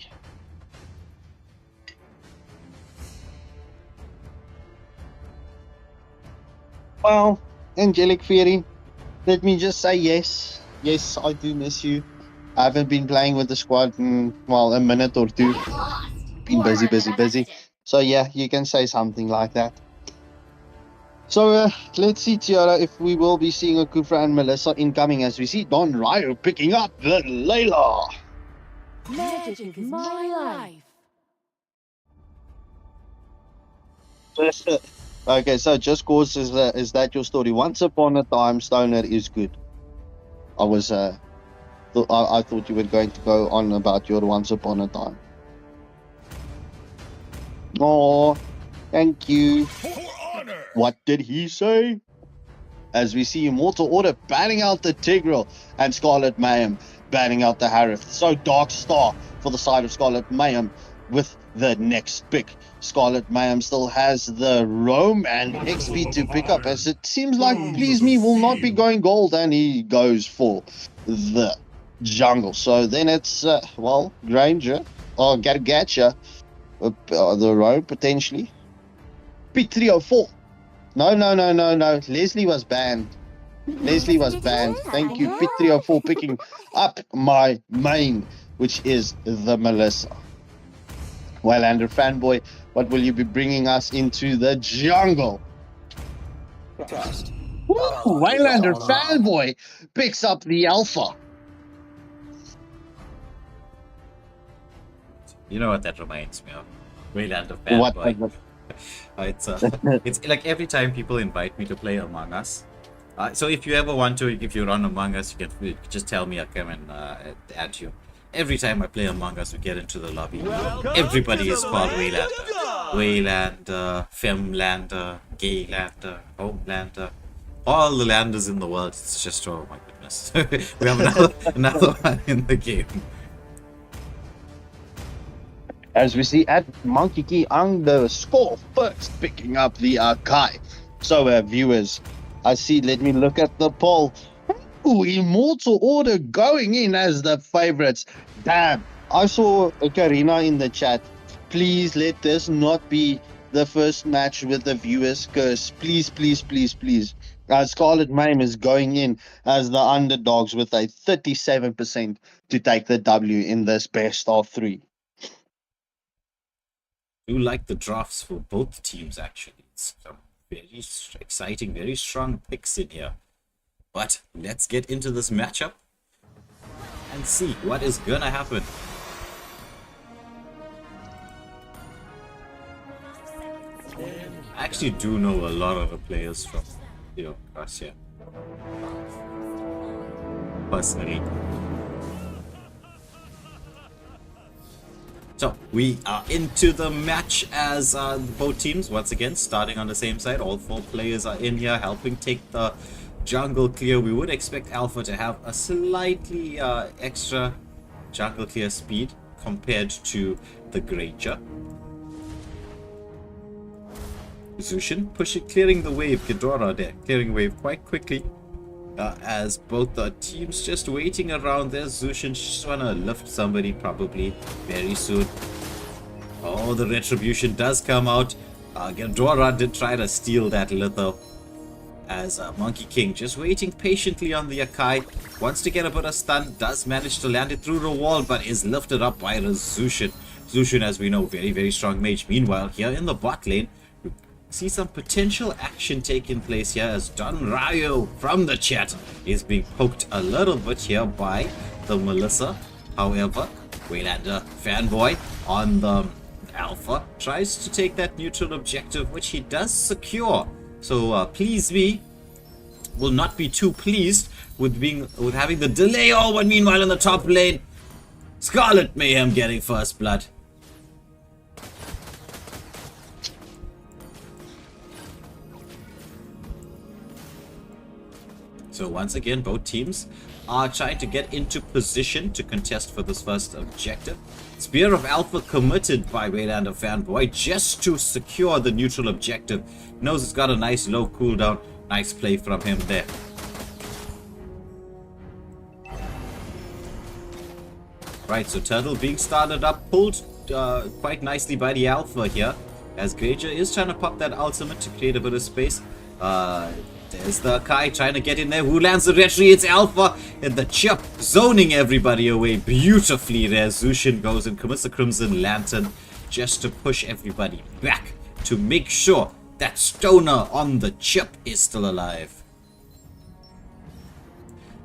Well, Angelic Fairy, let me just say yes. Yes, I do miss you. I haven't been playing with the squad in, well, a minute or two. Been busy. So yeah, you can say something like that. So let's see, Tiara, if we will be seeing a Kufra and Melissa incoming, as we see Don Ryo picking up the Layla. Magic is my life. Okay, so just cause is that your story? Once upon a time, Stoner is good. I was I thought you were going to go on about your once upon a time. Oh, thank you. What did he say? As we see Immortal Order banning out the Tigreal and Scarlet Mayhem banning out the Harith. So Dark Star for the side of Scarlet Mayhem with the next pick. Scarlet Mayhem still has the Roam and XP to pick up, as it seems like Please Me will not be going gold, and he goes for the jungle. So then it's, well, Granger or Gargacha, the Roam potentially. P304. No. Leslie was banned. Thank you, P304, picking up my main, which is the Melissa. Waylander fanboy, what will you be bringing us into the jungle? Woo, Waylander fanboy picks up the Alpha. You know what that reminds me of? Waylander fanboy. It's like every time people invite me to play Among Us. So if you ever want to, if you run Among Us, you can just tell me. I'll come and add you. Every time I play Among Us, we get into the lobby. Everybody is called Waylander. Waylander, Femlander, Gaylander, Homelander. All the landers in the world. It's just, oh my goodness. We have another one in the game. As we see at Monkey Key underscore first picking up the Akai. So viewers, I see, let me look at the poll. Ooh, Immortal Order going in as the favorites. Damn, I saw Karina in the chat. Please let this not be the first match with the viewers curse. Please. Scarlet Mayhem is going in as the underdogs with a 37% to take the W in this best of 3. I do like the drafts for both teams, actually. It's some very exciting, very strong picks in here. But let's get into this matchup and see what is gonna happen. I actually do know a lot of the players from, Russia. Personally. So we are into the match as both teams, once again, starting on the same side. All 4 players are in here helping take the jungle clear. We would expect Alpha to have a slightly extra jungle clear speed compared to the Granger. Zushin clearing the wave. Ghidorah there, clearing wave quite quickly. As both the teams just waiting around there. Zushin just wanna lift somebody probably very soon. Oh, the retribution does come out. Ghidorah did try to steal that little. As Monkey King just waiting patiently on the Akai. Wants to get a bit of stun. Does manage to land it through the wall, but is lifted up by the Zushin. Zushin, as we know, very, very strong mage. Meanwhile, here in the bot lane, we see some potential action taking place here as Don Ryo from the chat is being poked a little bit here by the Melissa. However, Waylander fanboy on the Alpha tries to take that neutral objective, which he does secure. So Please Me will not be too pleased with having the delay. Oh, but meanwhile in the top lane, Scarlet Mayhem getting first blood. So once again, both teams are trying to get into position to contest for this first objective. Spear of Alpha committed by Waylander Fanboy just to secure the neutral objective. Knows it's got a nice low cooldown. Nice play from him there. Right, so Turtle being started up, pulled quite nicely by the Alpha here, as Granger is trying to pop that ultimate to create a bit of space. There's the Kai trying to get in there. Who lands the retry? It's Alpha, and the chip zoning everybody away beautifully there. Zushin goes and commits the Crimson Lantern just to push everybody back to make sure that Stoner on the chip is still alive.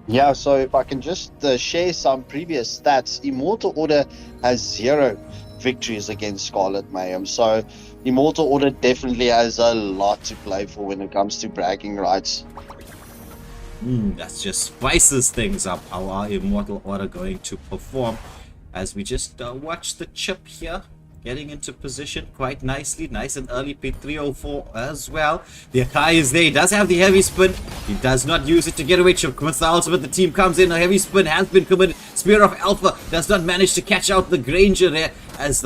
Yeah, so if I can just share some previous stats, Immortal Order has 0 victories against Scarlet Mayhem. So Immortal Order definitely has a lot to play for when it comes to bragging rights. That just spices things up. How are Immortal Order going to perform? As we just watch the chip here getting into position quite nicely. Nice and early pick 304 as well. The Akai is there. He does have the heavy spin. He does not use it to get away. Chip commits the ultimate. The team comes in. A heavy spin has been committed. Spear of Alpha does not manage to catch out the Granger there as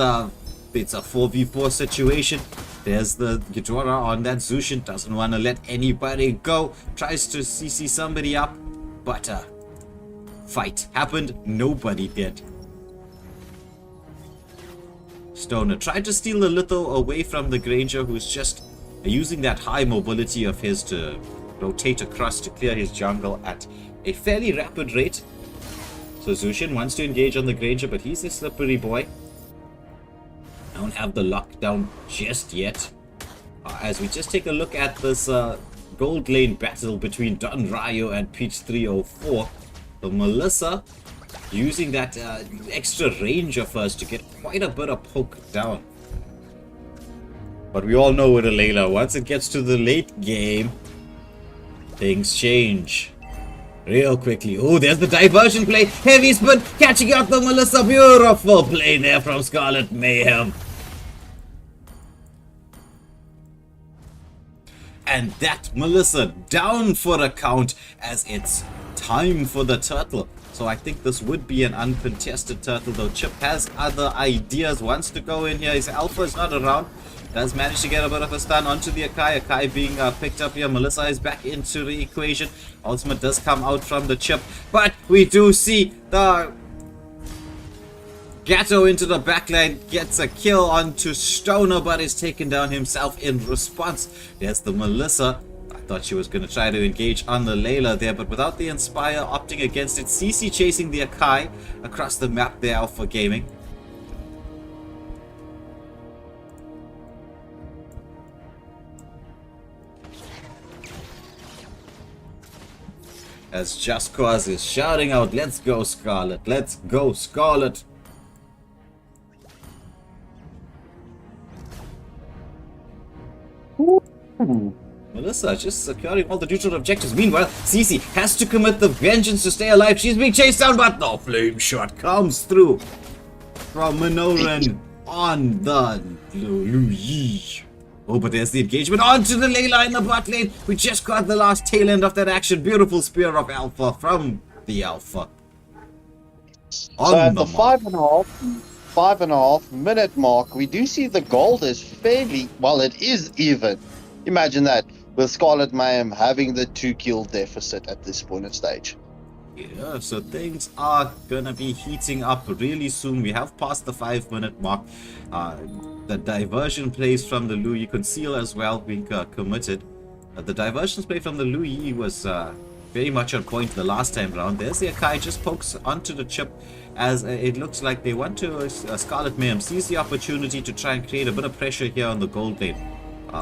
it's a 4v4 situation. There's the Ghidorah on that. Zushin doesn't want to let anybody go. Tries to CC somebody up. But fight happened. Nobody did. Stoner tried to steal the Litho away from the Granger, who's just using that high mobility of his to rotate across to clear his jungle at a fairly rapid rate. So Zushin wants to engage on the Granger, but he's a slippery boy. Don't have the lockdown just yet. As we just take a look at this gold lane battle between Don Ryo and Peach 304, the Melissa using that extra range of hers to get quite a bit of poke down. But we all know with a Layla, once it gets to the late game, things change real quickly. Oh, there's the diversion play. Heavy spin, catching out the Melissa. Beautiful play there from Scarlet Mayhem. And that Melissa down for a count as it's time for the turtle. So I think this would be an uncontested turtle, though Chip has other ideas, wants to go in here. His Alpha is not around. Does manage to get a bit of a stun onto the Akai. Akai being picked up here. Melissa is back into the equation. Ultimate does come out from the Chip. But we do see the Gatto into the backline. Gets a kill onto Stoner, but is taken down himself in response. There's the Melissa. Thought she was going to try to engage on the Layla there, but without the Inspire, opting against it. CC chasing the Akai across the map there, Alpha Gaming. As Just Cause is shouting out, "Let's go Scarlet, let's go Scarlet." Melissa just securing all the neutral objectives. Meanwhile, Cece has to commit the vengeance to stay alive. She's being chased down, but the flame shot comes through from Minoran on the Luyi. Oh, but there's the engagement onto the Layla in the bot lane. We just got the last tail end of that action. Beautiful Spear of Alpha from the Alpha. So at the 5.5 minute mark, we do see the gold is fairly, well, it is even. Imagine that, with Scarlet Mayhem having the 2-kill deficit at this point of stage. Yeah, so things are gonna be heating up really soon. We have passed the 5-minute mark. The diversion plays from the Luyi, Conceal as well being committed. The diversions play from the Luyi was very much on point the last time round. There's the Akai, just pokes onto the Chip as it looks like they want to Scarlet Mayhem sees the opportunity to try and create a bit of pressure here on the gold lane.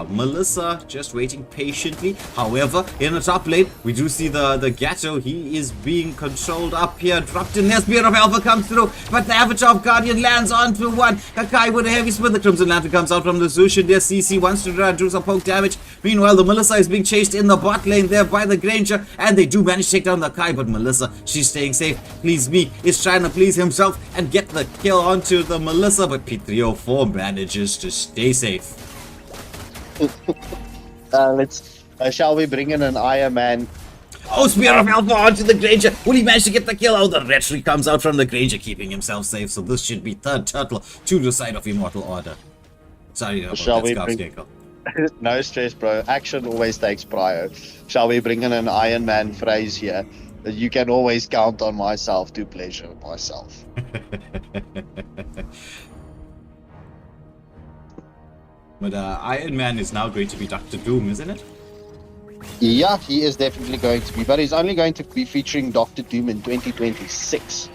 Melissa just waiting patiently. However, in the top lane, we do see the Gatto. He is being controlled up here. Dropped in there. Spear of Alpha comes through, but the Avatar of Guardian lands onto one. Kakai with a heavy spin. The Crimson Lantern comes out from the Zushin. There, CC wants to do some poke damage. Meanwhile, the Melissa is being chased in the bot lane there by the Granger, and they do manage to take down the Kai, but Melissa, she's staying safe. Please me is trying to please himself and get the kill onto the Melissa, but P304 manages to stay safe. Shall we bring in an Iron Man? Oh, Spear of Alpha onto the Granger. Will he manage to get the kill? Oh, the Retry comes out from the Granger, keeping himself safe. So this should be third turtle to the side of Immortal Order. Sorry about Shall that, we Scarf bring- Scarecrow. No stress, bro. Action always takes prio. Shall we bring in an Iron Man phrase here? You can always count on myself to pleasure myself. But Iron Man is now going to be Dr. Doom, isn't it? Yeah, he is definitely going to be, but he's only going to be featuring Dr. Doom in 2026.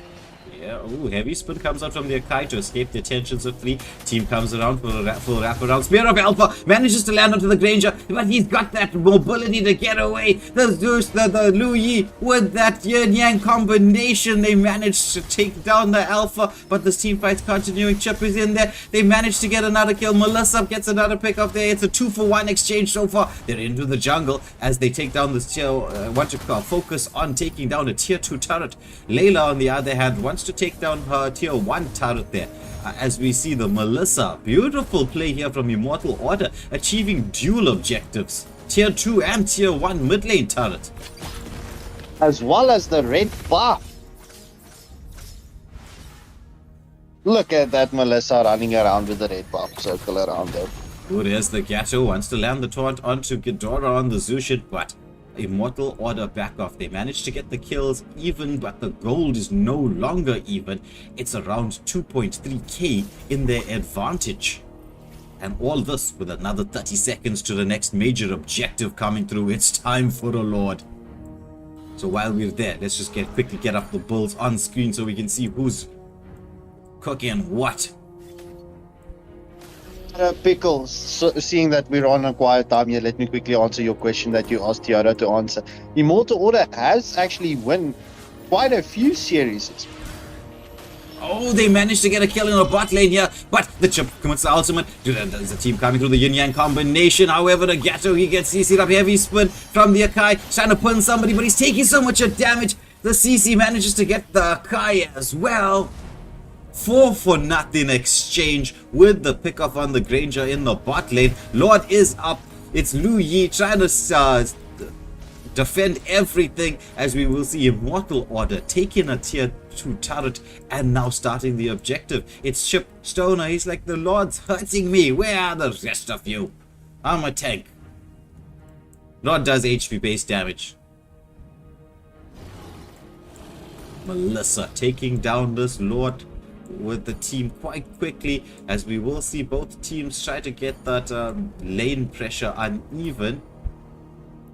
Yeah, ooh, heavy spin comes out from the Akai to escape the attentions of 3. Team comes around for a full wrap around. Spear of Alpha manages to land onto the Granger, but he's got that mobility to get away. The Zeus, the Lu Yi, with that yin yang combination, they managed to take down the Alpha, but this team fight's continuing. Chip is in there. They managed to get another kill. Melissa gets another pick off there. It's a 2-for-1 exchange so far. They're into the jungle as they take down this tier, focus on taking down a tier 2 turret. Layla, on the other hand, wants to take down her tier 1 turret there. As we see the Melissa, beautiful play here from Immortal Order, achieving dual objectives, tier 2 and tier 1 mid lane turret. As well as the red buff. Look at that Melissa running around with the red buff circle around her. Oh, there's the Gatto, wants to land the taunt onto Ghidorah on the Zushin, but Immortal Order back off. They managed to get the kills even, but the gold is no longer even. It's around 2.3k in their advantage. And all this with another 30 seconds to the next major objective coming through. It's time for the Lord. So while we're there, let's just quickly get up the bulls on screen so we can see who's cooking what. Pickles, so, seeing that we're on a quiet time here, let me quickly answer your question that you asked Tiara to answer. Immortal Order has actually won quite a few series. Oh, they managed to get a kill in the bot lane here, but the chip commits the ultimate. There's a team coming through the yin-yang combination. However, the Gatto, he gets CC'd up, heavy spin from the Akai, trying to pin somebody, but he's taking so much damage. The CC manages to get the Akai as well. 4-for-0 exchange with the pickoff on the Granger in the bot lane. Lord is up. It's Lu Yi trying to defend everything, as we will see Immortal Order taking a tier 2 turret and now starting the objective. It's Chip Stoner. He's like, the Lord's hurting me. Where are the rest of you? I'm a tank. Lord does HP based damage. Melissa taking down this Lord with the team quite quickly, as we will see both teams try to get that lane pressure uneven.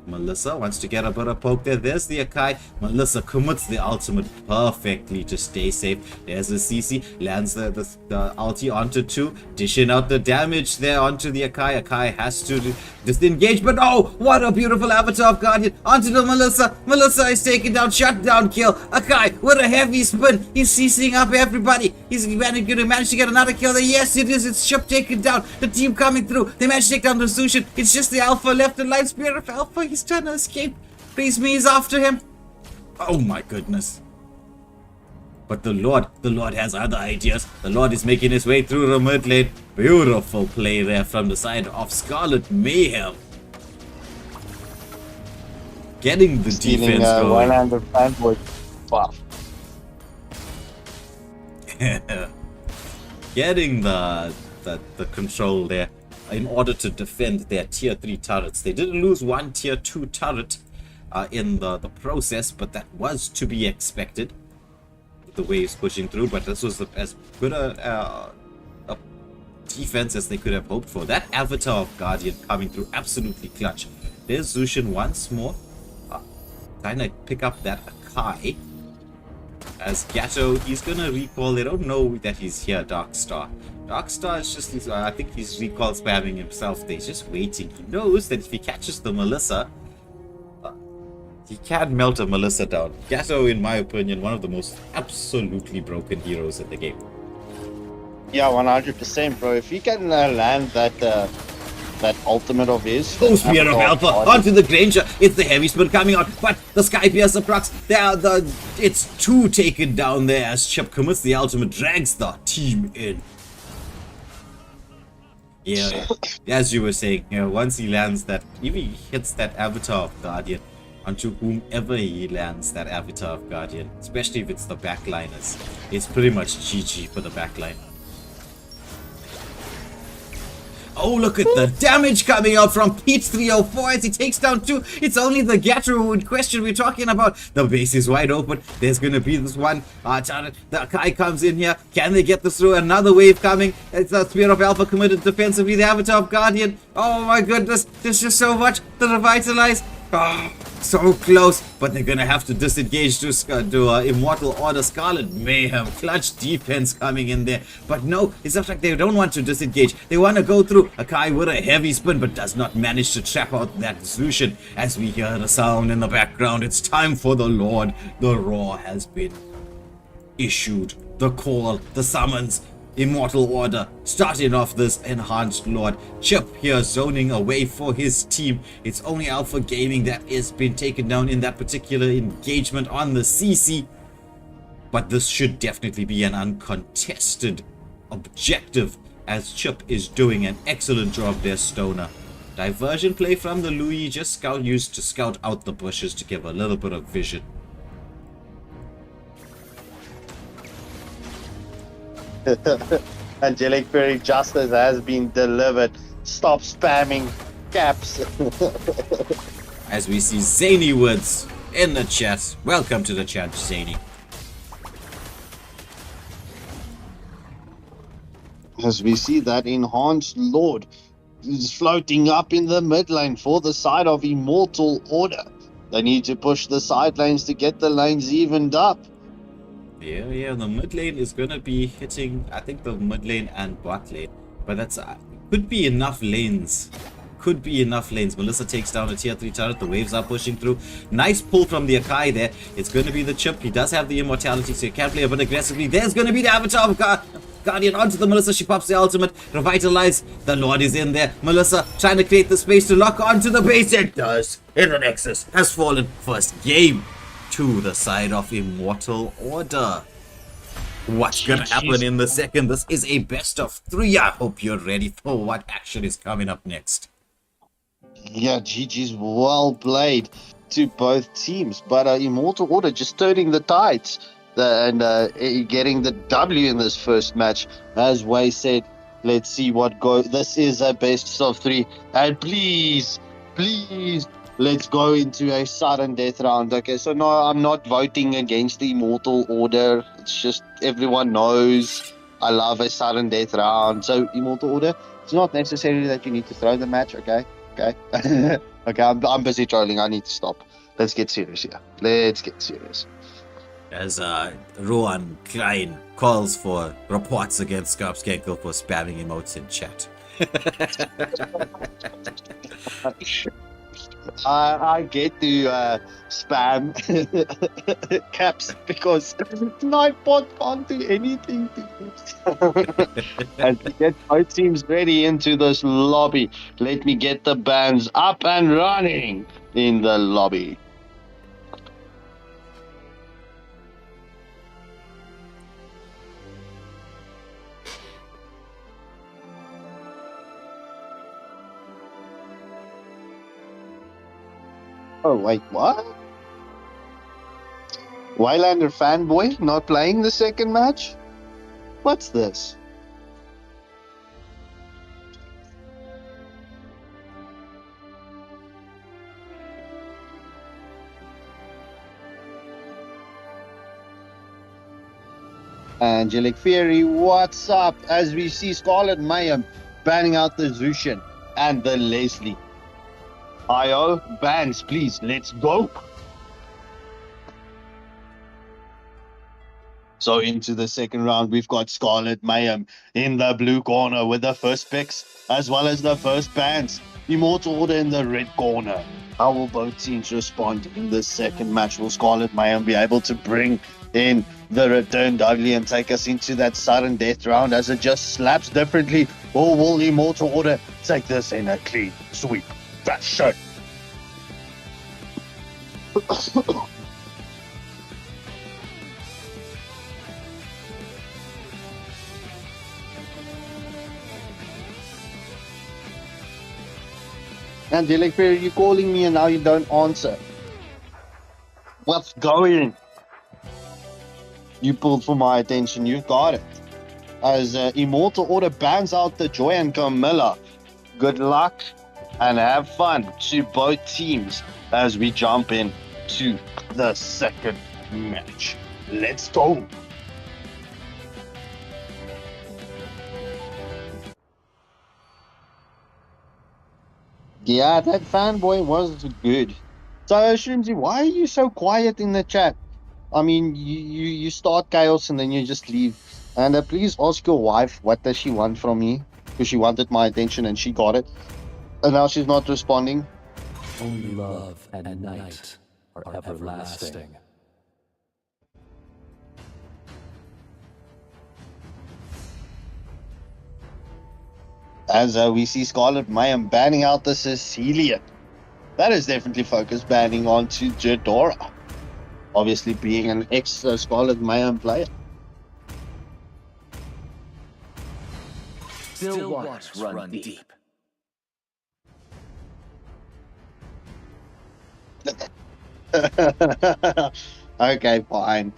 Melissa wants to get a bit of poke there. There's the Akai. Melissa commits the ultimate perfectly to stay safe. There's the CC. Lands the ulti onto 2. Dishing out the damage there onto the Akai. Akai has to disengage. But oh, what a beautiful avatar of Guardian. Onto the Melissa. Melissa is taken down. Shutdown kill. Akai with a heavy spin. He's CCing up everybody. He's going to manage to get another kill there. Yes, it is. It's Chip taken down. The team coming through. They managed to take down the Zushin. It's just the Alpha left alive. Spirit of Alpha. He's trying to escape. Please me is after him. Oh my goodness. But the Lord has other ideas. The Lord is making his way through the mid lane. Beautiful play there from the side of Scarlet Mayhem. Getting the defense going. 100 fanboy buff. Getting the control there in order to defend their tier 3 turrets. They did lose one tier 2 turret in the process, but that was to be expected with the waves pushing through. But this was as good a defense as they could have hoped for. That avatar of Guardian coming through absolutely clutch. There's Zushin once more trying to pick up that Akai. As Gatto, he's gonna recall. They don't know that he's here, Darkstar. Darkstar is just, I think he's recall spamming himself. They're just waiting. He knows that if he catches the Melissa, he can melt a Melissa down. Gatto, in my opinion, one of the most absolutely broken heroes in the game. Yeah, 100%, bro. If he can land that ultimate of his. Oh, Spear of Alpha onto the Granger. It's the heavy spin coming out, but the Sky Piercer procs. It's 2 taken down there as Chip commits the ultimate, drags the team in. Yeah, as you were saying, once he lands that, if he hits that avatar of Guardian, onto whomever he lands that Avatar of Guardian, especially if it's the backliners. It's pretty much GG for the backline. Oh, look at the damage coming out from Pete 304 as he takes down 2. It's only the Gatru in question we're talking about. The base is wide open. There's going to be this one. The Akai comes in here. Can they get this through? Another wave coming. It's the Spear of Alpha committed defensively. The Avatar of Guardian. Oh my goodness. There's just so much to revitalize. Oh, so close, but they're gonna have to disengage to Immortal Order. Scarlet Mayhem, clutch defense coming in there, but no, it's not like they don't want to disengage. They want to go through. Akai with a heavy spin, but does not manage to trap out that solution. As we hear the sound in the background, it's time for the Lord. The roar has been issued. The call, the summons. Immortal Order starting off this enhanced Lord. Chip here zoning away for his team. It's only Alpha Gaming that has been taken down in that particular engagement on the CC. But this should definitely be an uncontested objective, as Chip is doing an excellent job there, Stoner. Diversion play from the Louis, just used to scout out the bushes to give a little bit of vision. Angelic Fairy justice has been delivered. Stop spamming caps. As we see Zany Woods in the chat. Welcome to the chat, Zany. As we see that enhanced Lord is floating up in the mid lane for the side of Immortal Order. They need to push the side lanes to get the lanes evened up. Yeah, the mid lane is gonna be hitting, I think, the mid lane and bot lane. But that's, could be enough lanes. Melissa takes down a tier 3 turret. The waves are pushing through. Nice pull from the Akai there. It's going to be the Chip. He does have the immortality, so he can play a bit aggressively. There's going to be the Avatar of Guardian onto the Melissa. She pops the ultimate. Revitalize. The Lord is in there. Melissa trying to create the space to lock onto the base. It does. In the Nexus has fallen. First game to the side of Immortal Order. What's gonna happen in the second? This is a best of 3. I hope you're ready for what action is coming up next. Yeah, GG's well played to both teams, but Immortal Order just turning the tides and getting the W in this first match. As Wei said, let's see what goes. This is a best of 3, and please, let's go into a sudden death round. Okay, so no, I'm not voting against the Immortal Order. It's just everyone knows I love a sudden death round. So Immortal Order, it's not necessarily that you need to throw the match. Okay. Okay, I'm busy trolling. I need to stop. Let's get serious here. As Rowan Klein calls for reports against Skarpskenkel for spamming emotes in chat. I get to spam caps because Nightbot can't do anything to and to get both teams ready into this lobby. Let me get the bands up and running in the lobby. Oh, wait, what? Wylander fanboy not playing the second match? What's this? Angelic Fury, what's up? As we see Scarlet Mayhem banning out the Zushin and the Leslie. IO, bans, please, let's go. So into the second round, we've got Scarlet Mayhem in the blue corner with the first picks, as well as the first bans. Immortal Order in the red corner. How will both teams respond in the second match? Will Scarlet Mayhem be able to bring in the return W and take us into that sudden death round as it just slaps differently? Or will Immortal Order take this in a clean sweep fashion? Angelic Fairy, you're calling me and now you don't answer. What's going? You pulled for my attention. You've got it. As Immortal Order bans out the Joy and Camilla. Good luck and have fun to both teams as we jump in to the second match. Let's go. Yeah, that fanboy was good. So, Shroomsy, why are you so quiet in the chat? I mean, you start chaos and then you just leave. And please ask your wife, what does she want from me? Because she wanted my attention and she got it. And now she's not responding. Only love and night are everlasting. As we see Scarlet Mayhem banning out the Sicilian. That is definitely focused banning onto Jadora. Obviously being an ex-Scarlet Mayhem player. Still waters run deep. Okay, fine.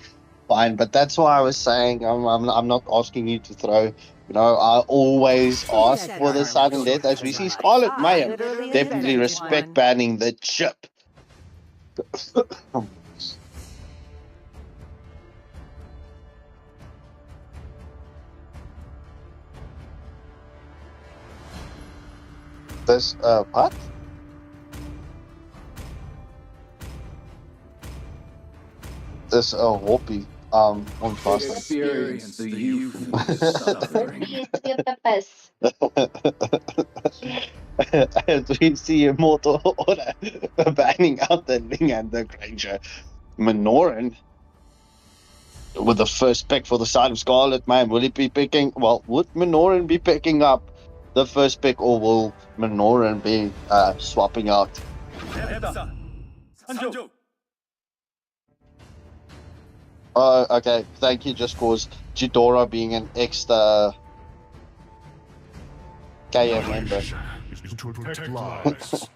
But that's why I was saying I'm not asking you to throw. You know, I always ask for the sudden death. As we see Scarlet Mayhem definitely respect banning the chip. This what? This whoopee on fast. Experience the youthful suffering. As we see Immortal Order banning out the Ling and the Granger. Minoran with the first pick for the side of Scarlet Man. Will he be picking? Well, would Minoran be picking up the first pick, or will Minoran be swapping out? Okay, thank you. Just cause Jidora being an extra KM member. To protect lives.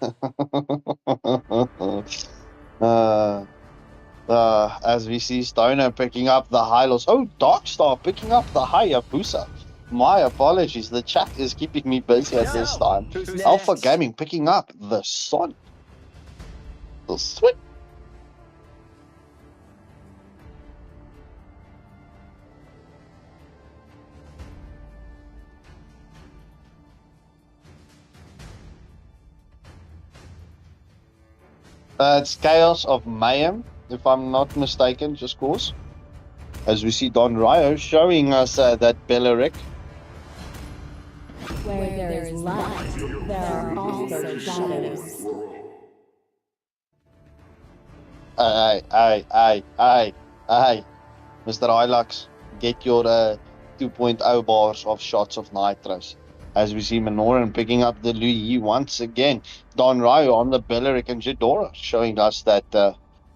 As we see Stoner picking up the Hylos. Oh, Darkstar picking up the Hayabusa. My apologies, the chat is keeping me busy at this time. Alpha Gaming picking up the Son. The Sweet. It's Chaos of Mayhem, if I'm not mistaken, just cause. As we see Don Ryo showing us that Belleric. Where there is light, there are also shadows. Aye. Mr. Hilux, get your 2.0 bars of shots of nitros. As we see Minoran picking up the Louis once again. Don Ryo on the Belleric and Jadora showing us that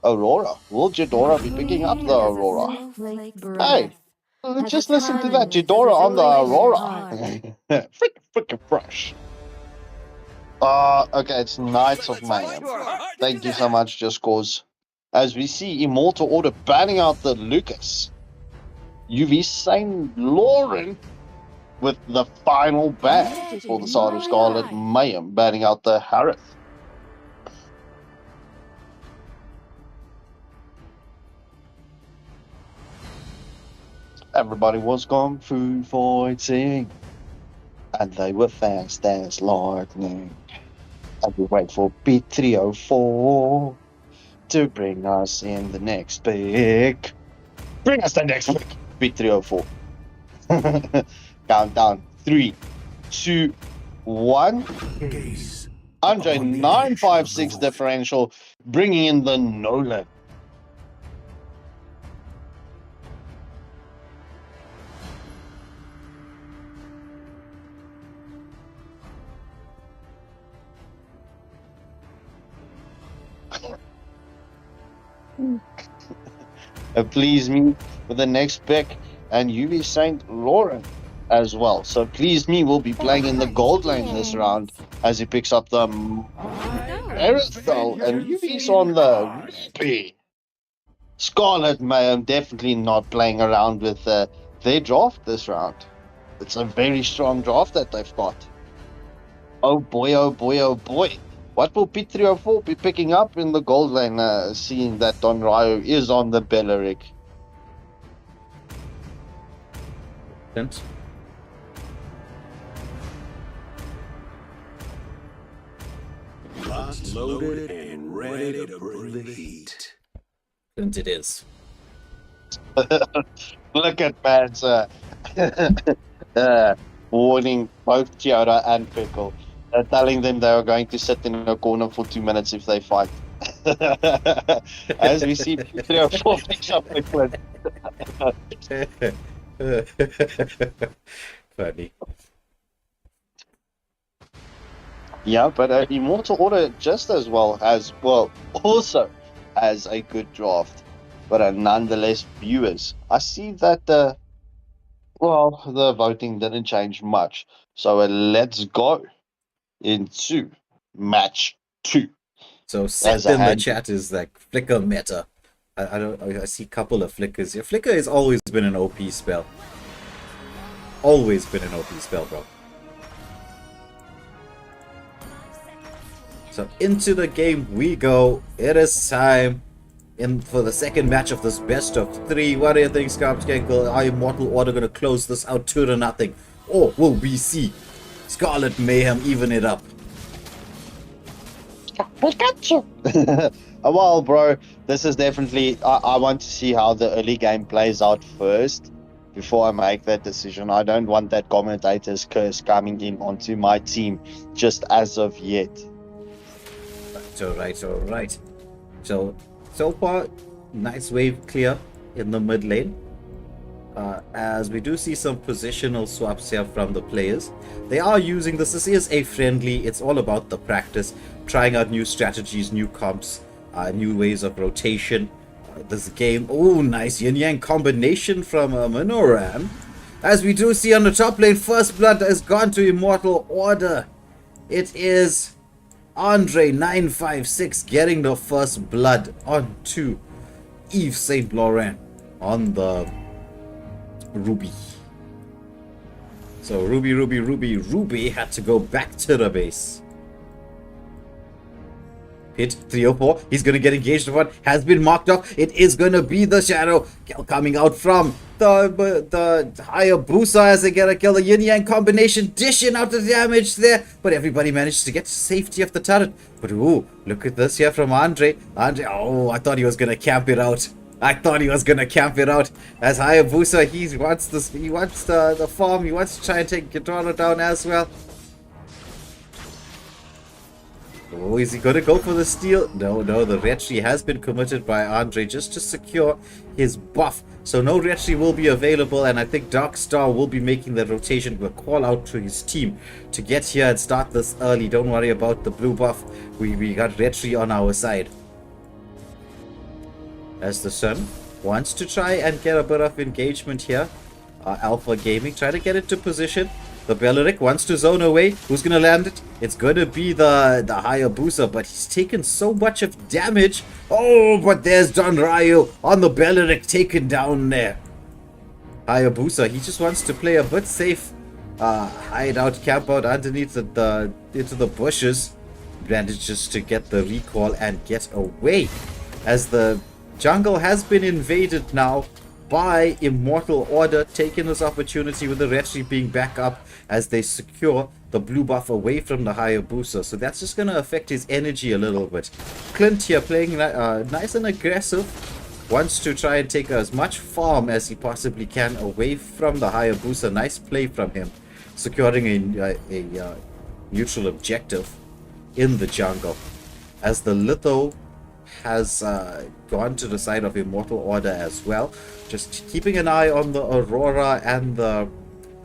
Aurora. Will Jadora be picking up the Aurora? Hey, just listen to that. Jadora on the Aurora. Freaking fresh. Okay, it's Knights of Mayhem. Thank you so much, Just Cause. As we see Immortal Order banning out the Lucas. UV Saint Laurent with the final ban for the side of Scarlet Mayhem, banning out the Harith. Everybody was kung fu fighting, and they were fast as lightning. And we wait for B304 to bring us in the next pick. Bring us the next pick, B304. Countdown 3, 2, 1. Andre 956 differential, bringing in the Nolan. Please me with the next pick, and UV Saint Laurent as well. So Please Me will be playing in the gold lane this round as he picks up the Aerosol, and UV's on the Mlbb. Scarlet Mayhem definitely not playing around with their draft this round. It's a very strong draft that they've got. Oh boy, oh boy, oh boy. What will P304 be picking up in the gold lane, seeing that Don Ryo is on the Belleric? Clint. Lots loaded and ready to bring the heat. Clint it is. Look at man's warning both Chiara and Pickle. Telling them they are going to sit in a corner for 2 minutes if they fight. As we see 3 or 4 picks up the clip. Funny. Yeah, but Immortal Order just as well also has a good draft. But nonetheless, viewers, I see that the voting didn't change much. So let's go into match 2. So set in the chat is like flicker meta. I see a couple of flickers here. Flicker has always been an OP spell. Always been an OP spell, bro. So into the game we go. It is time for the second match of this best of 3. What do you think, Scarpscankle? Are Immortal Order going to close this out 2-0? Or will we see Scarlet Mayhem even it up? Well, bro, this is definitely... I want to see how the early game plays out first before I make that decision. I don't want that commentator's curse coming in onto my team just as of yet. Alright. So far, nice wave clear in the mid lane. As we do see some positional swaps here from the players. They are using this. This is a friendly. It's all about the practice. Trying out new strategies, new comps, new ways of rotation. This game. Oh, nice yin-yang combination from Minoran. As we do see on the top lane, first blood has gone to Immortal Order. It is Andre 956 getting the first blood onto Yves Saint Laurent on the Ruby. So Ruby had to go back to the base. Hit 304. He's gonna get engaged upon. Has been marked off. It is gonna be the shadow coming out from the Hayabusa as they get a kill. The yin yang combination dishing out the damage there, but everybody managed to get to safety of the turret. But ooh, look at this here from Andre. Oh, I thought he was gonna camp it out. As Hayabusa, he wants this. He wants the farm. He wants to try and take Kitana down as well. Oh, is he going to go for the steal? No, the Retri has been committed by Andre just to secure his buff. So no Retri will be available, and I think Darkstar will be making the rotation. Will call out to his team to get here and start this early. Don't worry about the blue buff. We got Retri on our side. As the Sun wants to try and get a bit of engagement here. Alpha Gaming, try to get into position. The Belleric wants to zone away. Who's going to land it? It's going to be the Hayabusa, but he's taken so much of damage. Oh, but there's Don Ryo on the Belleric taken down there. Hayabusa, he just wants to play a bit safe. Hide out, camp out underneath into the bushes. Manages to get the recall and get away. As the jungle has been invaded now by Immortal Order, taking this opportunity with the Retri being back up as they secure the blue buff away from the Hayabusa. So that's just going to affect his energy a little bit. Clint here playing nice and aggressive. Wants to try and take as much farm as he possibly can away from the Hayabusa. Nice play from him. Securing a neutral objective in the jungle. As the Litho has gone to the side of Immortal Order as well. Just keeping an eye on the Aurora and the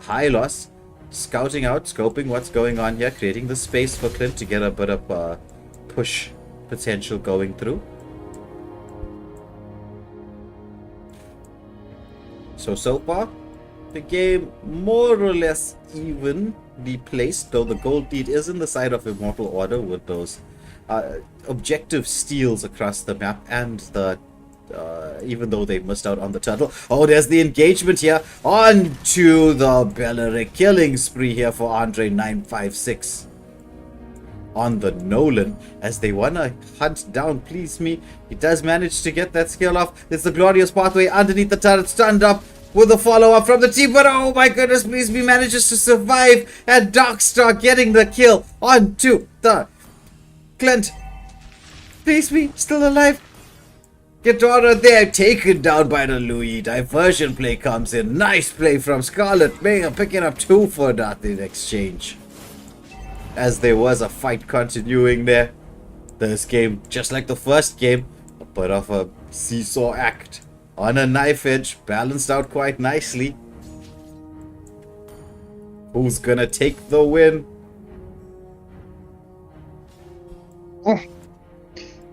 Hylos. Scouting out, scoping what's going on here. Creating the space for Clint to get a bit of push potential going through. So far, the game more or less evenly placed. Though the gold lead is in the side of Immortal Order with those objective steals across the map and the even though they missed out on the turtle. Oh, there's the engagement here. On to the Belleric killing spree here for Andre 956. On the Nolan, as they want to hunt down Please Me. He does manage to get that skill off. It's the glorious pathway underneath the turret, stunned up with a follow-up from the team. But oh my goodness, Please Me manages to survive. And Darkstar getting the kill onto the Clint. Please Me, still alive. Ghidorah there, taken down by the Louis. Diversion play comes in. Nice play from Scarlet Mayhem, picking up 2 for that in exchange. As there was a fight continuing there. This game, just like the first game, a bit of a seesaw act. On a knife edge, balanced out quite nicely. Who's gonna take the win?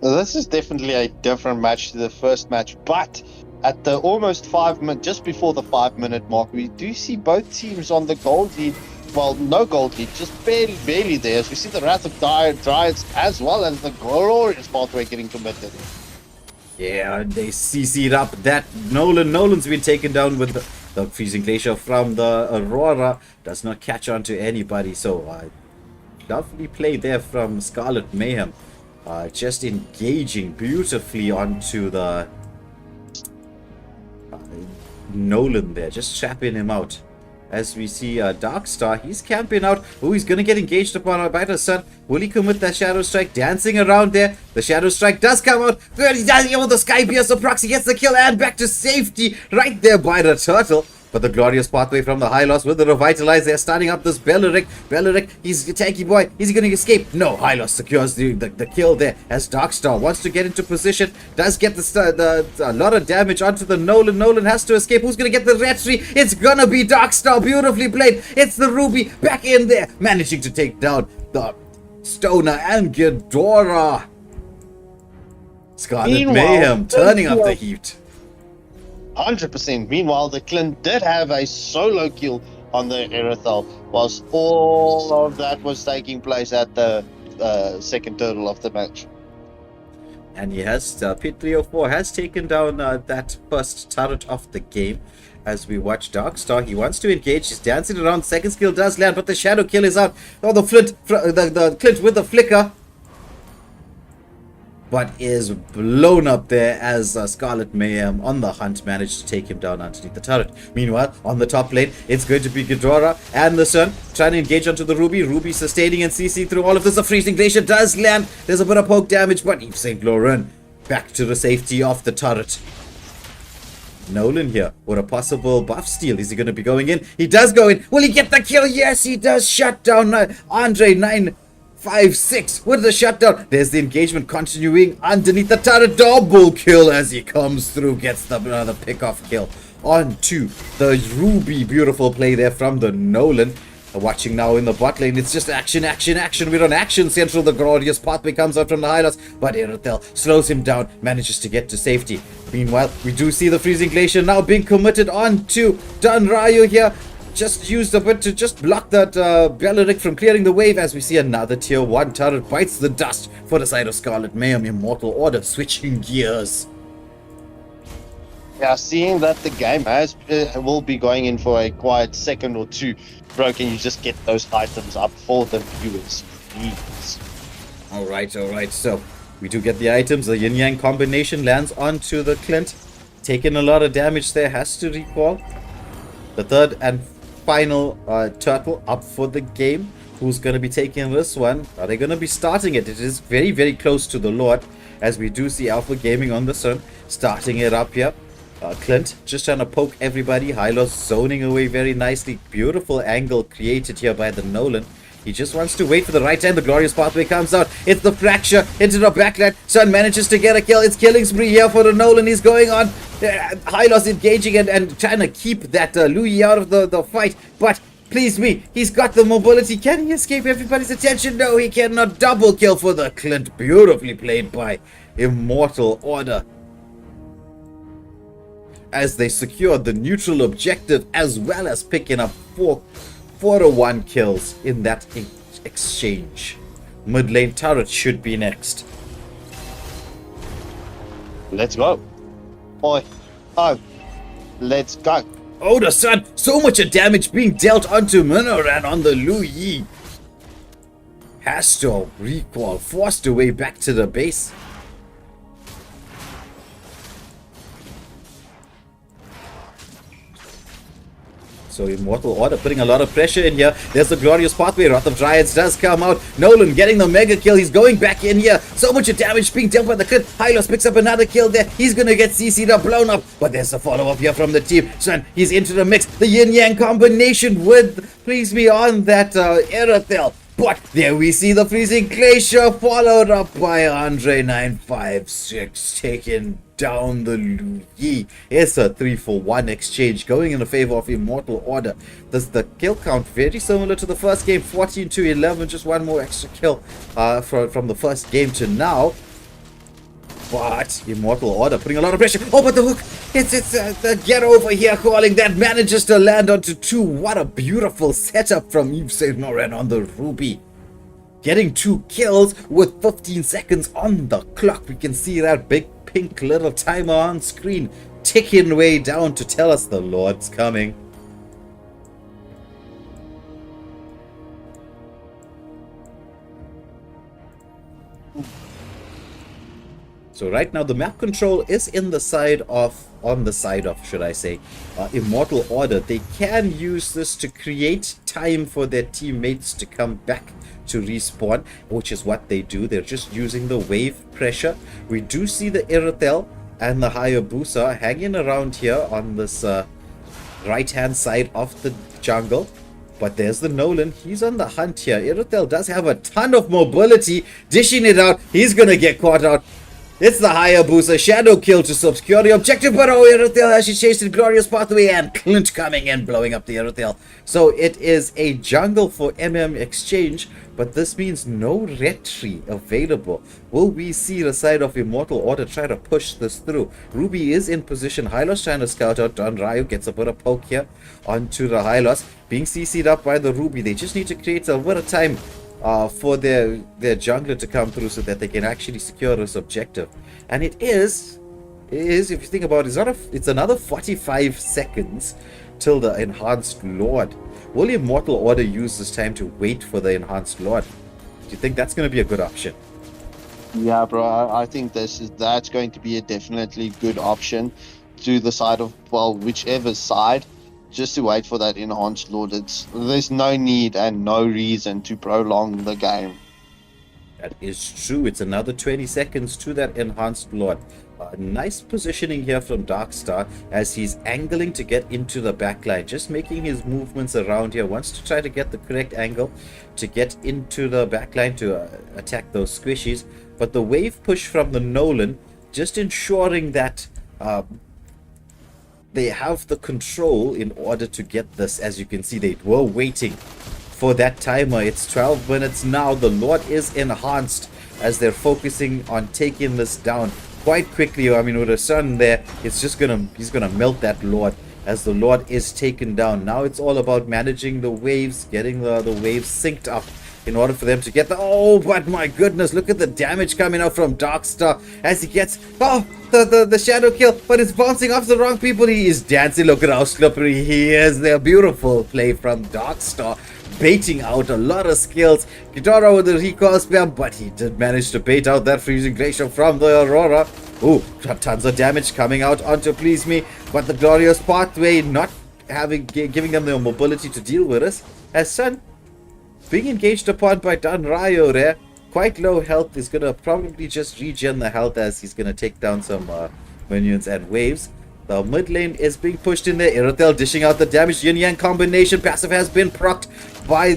This is definitely a different match to the first match, but at the almost 5 minute, just before the 5 minute mark, we do see both teams on the gold lead. Well, no gold lead, just barely there. As we see the Wrath of Dryads as well as the glorious pathway getting committed. Yeah, they CC'd up that Nolan. Nolan's been taken down with the Freezing Glacier from the Aurora. Does not catch on to anybody. So, lovely play there from Scarlet Mayhem. Just engaging beautifully onto the Nolan there. Just trapping him out. As we see Darkstar, he's camping out. Oh, he's going to get engaged upon by the sun. Will he commit that Shadow Strike? Dancing around there. The Shadow Strike does come out. Good, he does. Oh, the Sky Pierce, so Proxy gets the kill and back to safety right there by the turtle. But the glorious pathway from the Hylos with the Revitalize, they're starting up this Belleric. Belleric, he's a tanky boy. Is he going to escape? No, Hylos secures the kill there as Darkstar wants to get into position. Does get a lot of damage onto the Nolan. Nolan has to escape. Who's going to get the Retry? It's going to be Darkstar. Beautifully played. It's the Ruby back in there, managing to take down the Stoner and Ghidorah. Scarlet Mayhem turning up the heat. 100%. Meanwhile, the Clint did have a solo kill on the Erethal, whilst all of that was taking place at the second turtle of the match. And he has, Pit 304 has taken down that first turret of the game. As we watch Darkstar, he wants to engage, he's dancing around, second skill does land, but the shadow kill is out. Oh, the Clint with the flicker. But is blown up there as Scarlet Mayhem on the hunt managed to take him down underneath the turret. Meanwhile, on the top lane, it's going to be Ghidorah and the Sun trying to engage onto the Ruby. Ruby sustaining and CC through all of this. A Freezing Glacier does land. There's a bit of poke damage, but Yves St. Laurent back to the safety of the turret. Nolan here with a possible buff steal. Is he going to be going in? He does go in. Will he get the kill? Yes, he does. Shut down Andre 956 with the shutdown. There's the engagement continuing underneath the turret. Double kill as he comes through. Gets another pick-off kill onto the Ruby. Beautiful play there from the Nolan. Watching now in the bot lane, it's just action, action, action. We're on action central. The glorious pathway comes out from the Hylos, but Erethel slows him down, manages to get to safety. Meanwhile, we do see the Freezing Glacier now being committed onto Dunrayu here. Just used a bit to just block that Belleric from clearing the wave as we see another tier 1 turret bites the dust for the side of Scarlet Mayhem. Immortal Order switching gears. Yeah, seeing that the game will be going in for a quiet second or two, bro, can you just get those items up for the viewers, please? Alright, so we do get the items. The yin-yang combination lands onto the Clint. Taking a lot of damage there, has to recall. The third and final turtle up for the game. Who's going to be taking this one? Are they going to be starting it? It is very, very close to the Lord, as we do see Alpha Gaming on the sun starting it up here. Clint just trying to poke everybody. Hylos zoning away very nicely. Beautiful angle created here by the Nolan. He just wants to wait for the right time. The glorious pathway comes out. It's the fracture into the backline. Sun manages to get a kill. It's killing spree here for the Nolan. He's going on. Hylos engaging and trying to keep that Louis out of the fight. But please me, he's got the mobility. Can he escape everybody's attention? No, he cannot. Double kill for the Clint. Beautifully played by Immortal Order, as they secured the neutral objective as well as picking up 4-1 kills in that exchange. Mid lane turret should be next. Let's go. Oi. Oh. Let's go. Oh, the sun! So much damage being dealt onto Minoran on the Lu Yi. Has to recall, forced away back to the base. So Immortal Order putting a lot of pressure in here. There's the glorious pathway. Wrath of Dryads does come out. Nolan getting the mega kill. He's going back in here. So much damage being dealt by the crit. Hylos picks up another kill there. He's going to get CC'd up, blown up. But there's a follow-up here from the team. Son, he's into the mix. The yin-yang combination with, please me on that Erathel. But there we see the freezing glacier followed up by Andre 956 taking down the Lu Yi. It's a 3-for-1 exchange going in the favor of Immortal Order. Does the kill count very similar to the first game, 14-11, just one more extra kill from the first game to now. But Immortal Order putting a lot of pressure. Oh, but the hook, it's the get over here calling that manages to land onto 2. What a beautiful setup from Yves Saint Laurent on the Ruby. Getting 2 kills with 15 seconds on the clock. We can see that big pink little timer on screen ticking way down to tell us the Lord's coming. So right now the map control is on the side of, should I say, Immortal Order. They can use this to create time for their teammates to come back to respawn, which is what they do. They're just using the wave pressure. We do see the Erathel and the Hayabusa hanging around here on this right hand side of the jungle. But there's the Nolan. He's on the hunt here. Erathel does have a ton of mobility, dishing it out. He's gonna get caught out. It's the Hayabusa shadow kill to obscure the objective, but oh, Erathel as she chased the glorious pathway and Clint coming in, blowing up the Erathel. So it is a jungle for MM exchange, but this means no retry available. Will we see the side of Immortal Order try to push this through? Ruby is in position. Hylos trying to scout out. Don Ryu gets a bit of poke here onto the Hylos. Being CC'd up by the Ruby. They just need to create a bit of time for their jungler to come through so that they can actually secure this objective. And it is, if you think about it, it's another 45 seconds till the Enhanced Lord. Will Immortal Order use this time to wait for the Enhanced Lord? Do you think that's going to be a good option? Yeah, bro, I think that's going to be a definitely good option to the side of, well, whichever side. Just to wait for that Enhanced Lord. There's no need and no reason to prolong the game. That is true. It's another 20 seconds to that Enhanced Lord. Nice positioning here from Darkstar as he's angling to get into the backline. Just making his movements around here. Wants to try to get the correct angle to get into the backline to attack those squishies. But the wave push from the Nolan just ensuring that they have the control in order to get this. As you can see, they were waiting for that timer. It's 12 minutes now. The Lord is enhanced as they're focusing on taking this down quite quickly. I mean, with the sun there, it's just he's gonna melt that Lord as the Lord is taken down. Now it's all about managing the waves, getting the waves synced up in order for them to get the... Oh, but my goodness, look at the damage coming out from Darkstar as he gets... Oh, the shadow kill, but it's bouncing off the wrong people. He is dancing. Look at how slippery he is. Their beautiful play from Darkstar, baiting out a lot of skills. Ghidorah with the recall spam, but he did manage to bait out that freezing glacier from the Aurora. Ooh, tons of damage coming out onto Please Me, but the glorious pathway not giving them the mobility to deal with us. As Sun being engaged upon by Don Ryo there, quite low health, is gonna probably just regen the health as he's gonna take down some minions and waves. The mid lane is being pushed in there. Erathel dishing out the damage. Yin Yang combination passive has been procced by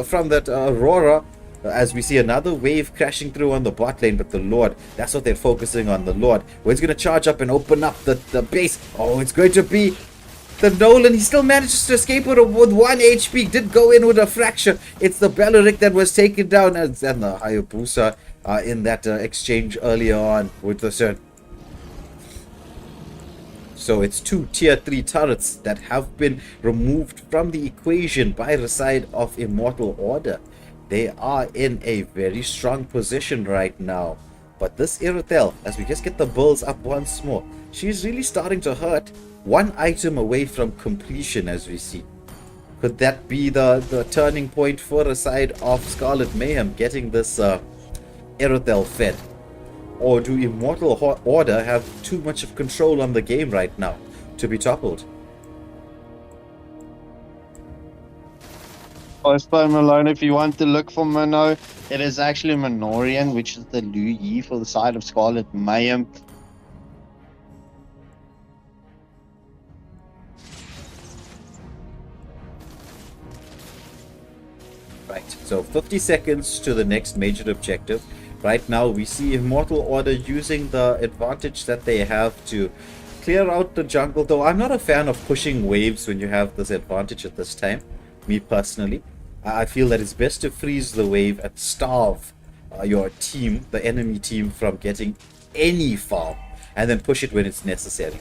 from that Aurora. As we see another wave crashing through on the bot lane, but the Lord, that's what they're focusing on, the Lord. Where he's gonna charge up and open up the base. Oh, it's going to be the Nolan. He still manages to escape with 1 HP. Did go in with a fracture. It's the Belleric that was taken down, and the Hayabusa in that exchange earlier on with the Cern. So it's 2 tier 3 turrets that have been removed from the equation by the side of Immortal Order. They are in a very strong position right now. But this Irithel, as we just get the bulls up once more, she's really starting to hurt. One item away from completion, as we see. Could that be the turning point for the side of Scarlet Mayhem, getting this Irithel fed? Or do Immortal Order have too much of control on the game right now to be toppled? Ospo Malone, if you want to look for Mano, it is actually Minorian, which is the Lu Yi for the side of Scarlet Mayhem. Right, so 50 seconds to the next major objective. Right now we see Immortal Order using the advantage that they have to clear out the jungle, though I'm not a fan of pushing waves when you have this advantage at this time. Me personally, I feel that it's best to freeze the wave and starve your team, the enemy team, from getting any farm, and then push it when it's necessary.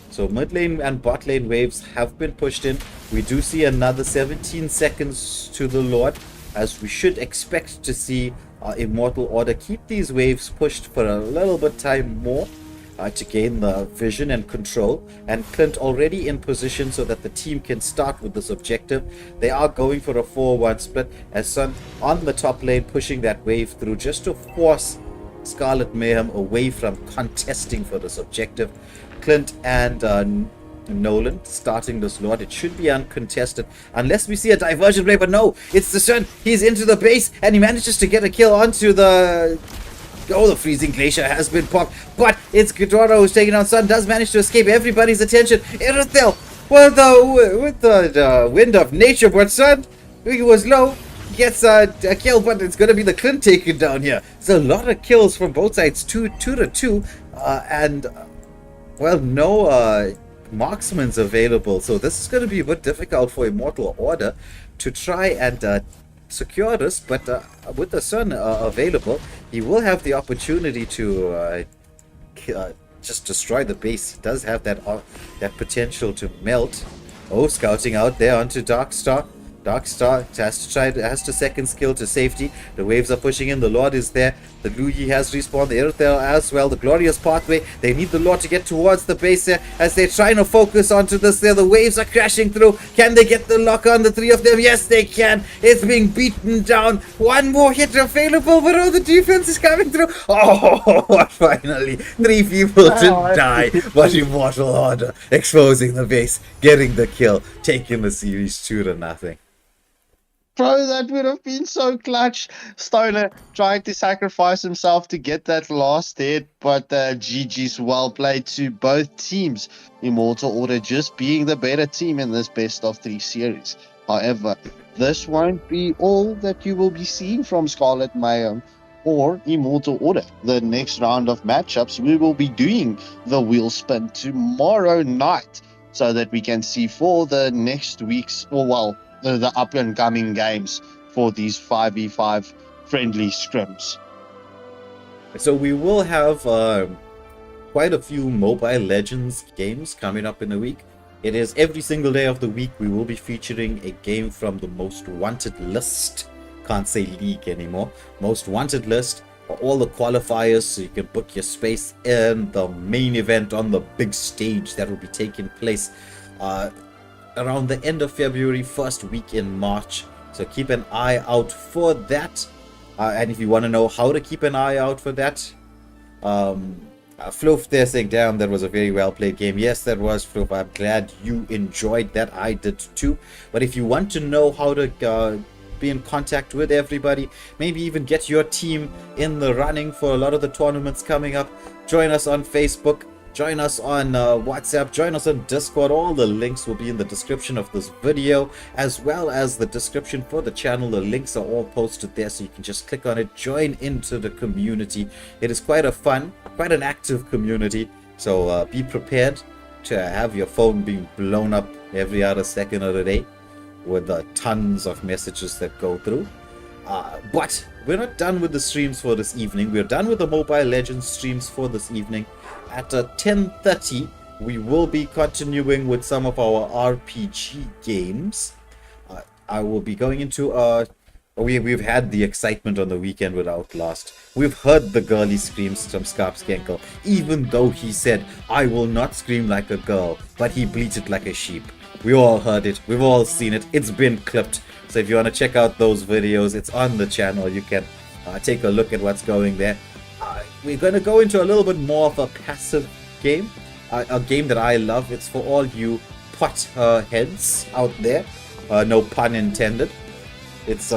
So mid lane and bot lane waves have been pushed in. We do see another 17 seconds to the Lord, as we should expect to see Immortal Order keep these waves pushed for a little bit time more. To gain the vision and control, and Clint already in position so that the team can start with this objective. They are going for a 4-1 split, as Sun on the top lane pushing that wave through just to force Scarlet Mayhem away from contesting for this objective. Clint and Nolan starting this Lord. It should be uncontested unless we see a diversion play, but no, it's the Sun. He's into the base and he manages to get a kill onto the... Oh, the freezing glacier has been popped, but it's Ghidorah who's taking on Sun, does manage to escape everybody's attention. Irithel with the wind of nature, but Sun, he was low, gets a kill, but it's going to be the Clint taken down here. It's a lot of kills from both sides, 2 to 2, and, well, no marksman's available, so this is going to be a bit difficult for Immortal Order to try and secure this, but with the Sun available, he will have the opportunity to just destroy the base. He does have that potential to melt. Oh, scouting out there onto Darkstar. Darkstar has to second skill to safety. The waves are pushing in. The Lord is there. The Luyi has respawned. The Irithel as well. The Glorious Pathway. They need the Lord to get towards the base there as they're trying to focus onto this there. The waves are crashing through. Can they get the lock on the three of them? Yes, they can. It's being beaten down. One more hit available, but the defense is coming through. Oh, finally. 3 people to die, but Immortal Order exposing the base, getting the kill, taking the series 2-0. Bro, that would have been so clutch. Stoner trying to sacrifice himself to get that last hit, but GG's well played to both teams. Immortal Order just being the better team in this best of 3 series. However, this won't be all that you will be seeing from Scarlet Mayhem or Immortal Order. The next round of matchups, we will be doing the wheel spin tomorrow night so that we can see for the next week's, the up and coming games for these 5v5 friendly scrims. So we will have quite a few Mobile Legends games coming up in a week. It is every single day of the week we will be featuring a game from the Most Wanted list. Can't say league anymore. Most Wanted list for all the qualifiers, so you can book your space in the main event on the big stage that will be taking place around the end of February, first week in March. So keep an eye out for that. And if you want to know how to keep an eye out for that, Floof there saying, damn, that was a very well played game. Yes, that was, Floof. I'm glad you enjoyed that. I did too. But if you want to know how to be in contact with everybody, maybe even get your team in the running for a lot of the tournaments coming up, join us on Facebook. Join us on WhatsApp, join us on Discord. All the links will be in the description of this video, as well as the description for the channel. The links are all posted there, so you can just click on it, join into the community. It is quite an active community, so be prepared to have your phone being blown up every other second of the day with tons of messages that go through. But we're not done with the streams for this evening. We're done with the Mobile Legends streams for this evening. At 10:30, we will be continuing with some of our RPG games. I will be going into a We've had the excitement on the weekend with Outlast. We've heard the girly screams from Skarpskenkel, even though he said, I will not scream like a girl, but he bleated like a sheep. We all heard it. We've all seen it. It's been clipped. So if you want to check out those videos, it's on the channel. You can take a look at what's going there. We're going to go into a little bit more of a passive game. A game that I love. It's for all you heads out there. No pun intended. It's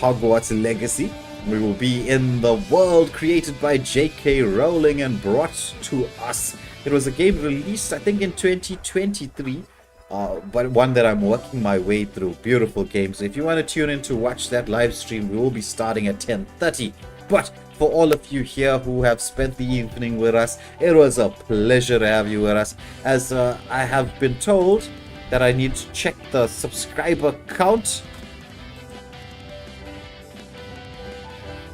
Hogwarts Legacy. We will be in the world created by J.K. Rowling and brought to us. It was a game released, I think, in 2023. But one that I'm working my way through. Beautiful game. So if you want to tune in to watch that live stream, we will be starting at 10:30. But for all of you here who have spent the evening with us, it was a pleasure to have you with us. As I have been told that I need to check the subscriber count.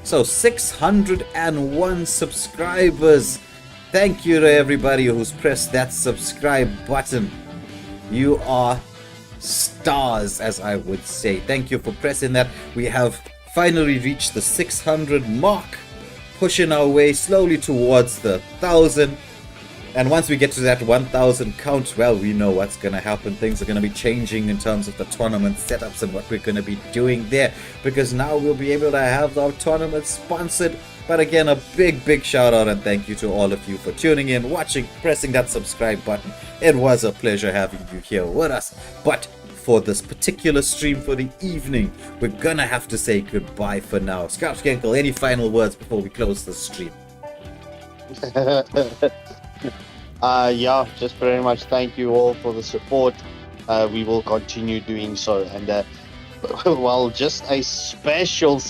So 601 subscribers. Thank you to everybody who's pressed that subscribe button. You are stars, as I would say. Thank you for pressing that. We have finally reached the 600 mark, pushing our way slowly towards the 1,000. And once we get to that 1,000 count, well, we know what's going to happen. Things are going to be changing in terms of the tournament setups and what we're going to be doing there. Because now we'll be able to have our tournament sponsored. But again, a big shout out and thank you to all of you for tuning in, watching, pressing that subscribe button. It was a pleasure having you here with us. But for this particular stream for the evening, we're going to have to say goodbye for now. Skarpskenkel, any final words before we close the stream? Yeah, just very much thank you all for the support. We will continue doing so. And, well, just a special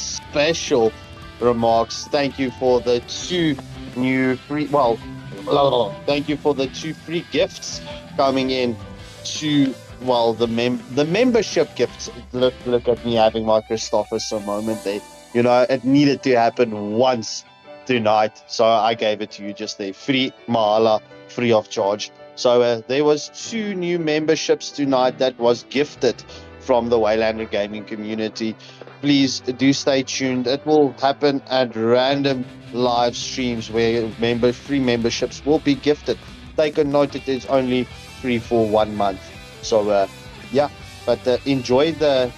remarks. Thank you for the 2 new free, thank you for the 2 free gifts coming in to, well, the membership gifts. Look at me having my Christopherson moment there. You know, it needed to happen once tonight, so I gave it to you just there, free, mahala, free of charge. So there was 2 new memberships tonight that was gifted from the Waylander gaming community. Please do stay tuned. It will happen at random live streams where free memberships will be gifted. Take a note, it is only free for 1 month. So yeah, but enjoy the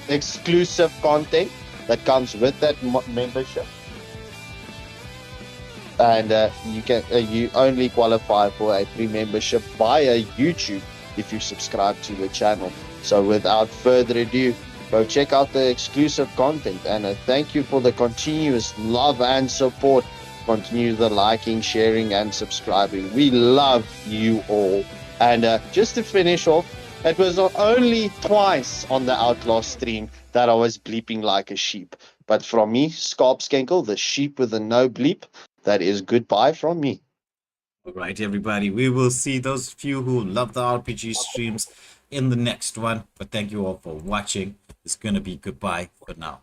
exclusive content that comes with that membership. And you only qualify for a free membership via YouTube if you subscribe to the channel. So without further ado, go check out the exclusive content. And thank you for the continuous love and support. Continue the liking, sharing, and subscribing. We love you all. And just to finish off, it was only twice on the Outlaw stream that I was bleeping like a sheep. But from me, Skarpskenkel, the sheep with a no bleep, that is goodbye from me. Alright, everybody. We will see those few who love the RPG streams in the next one. But thank you all for watching. It's going to be goodbye for now.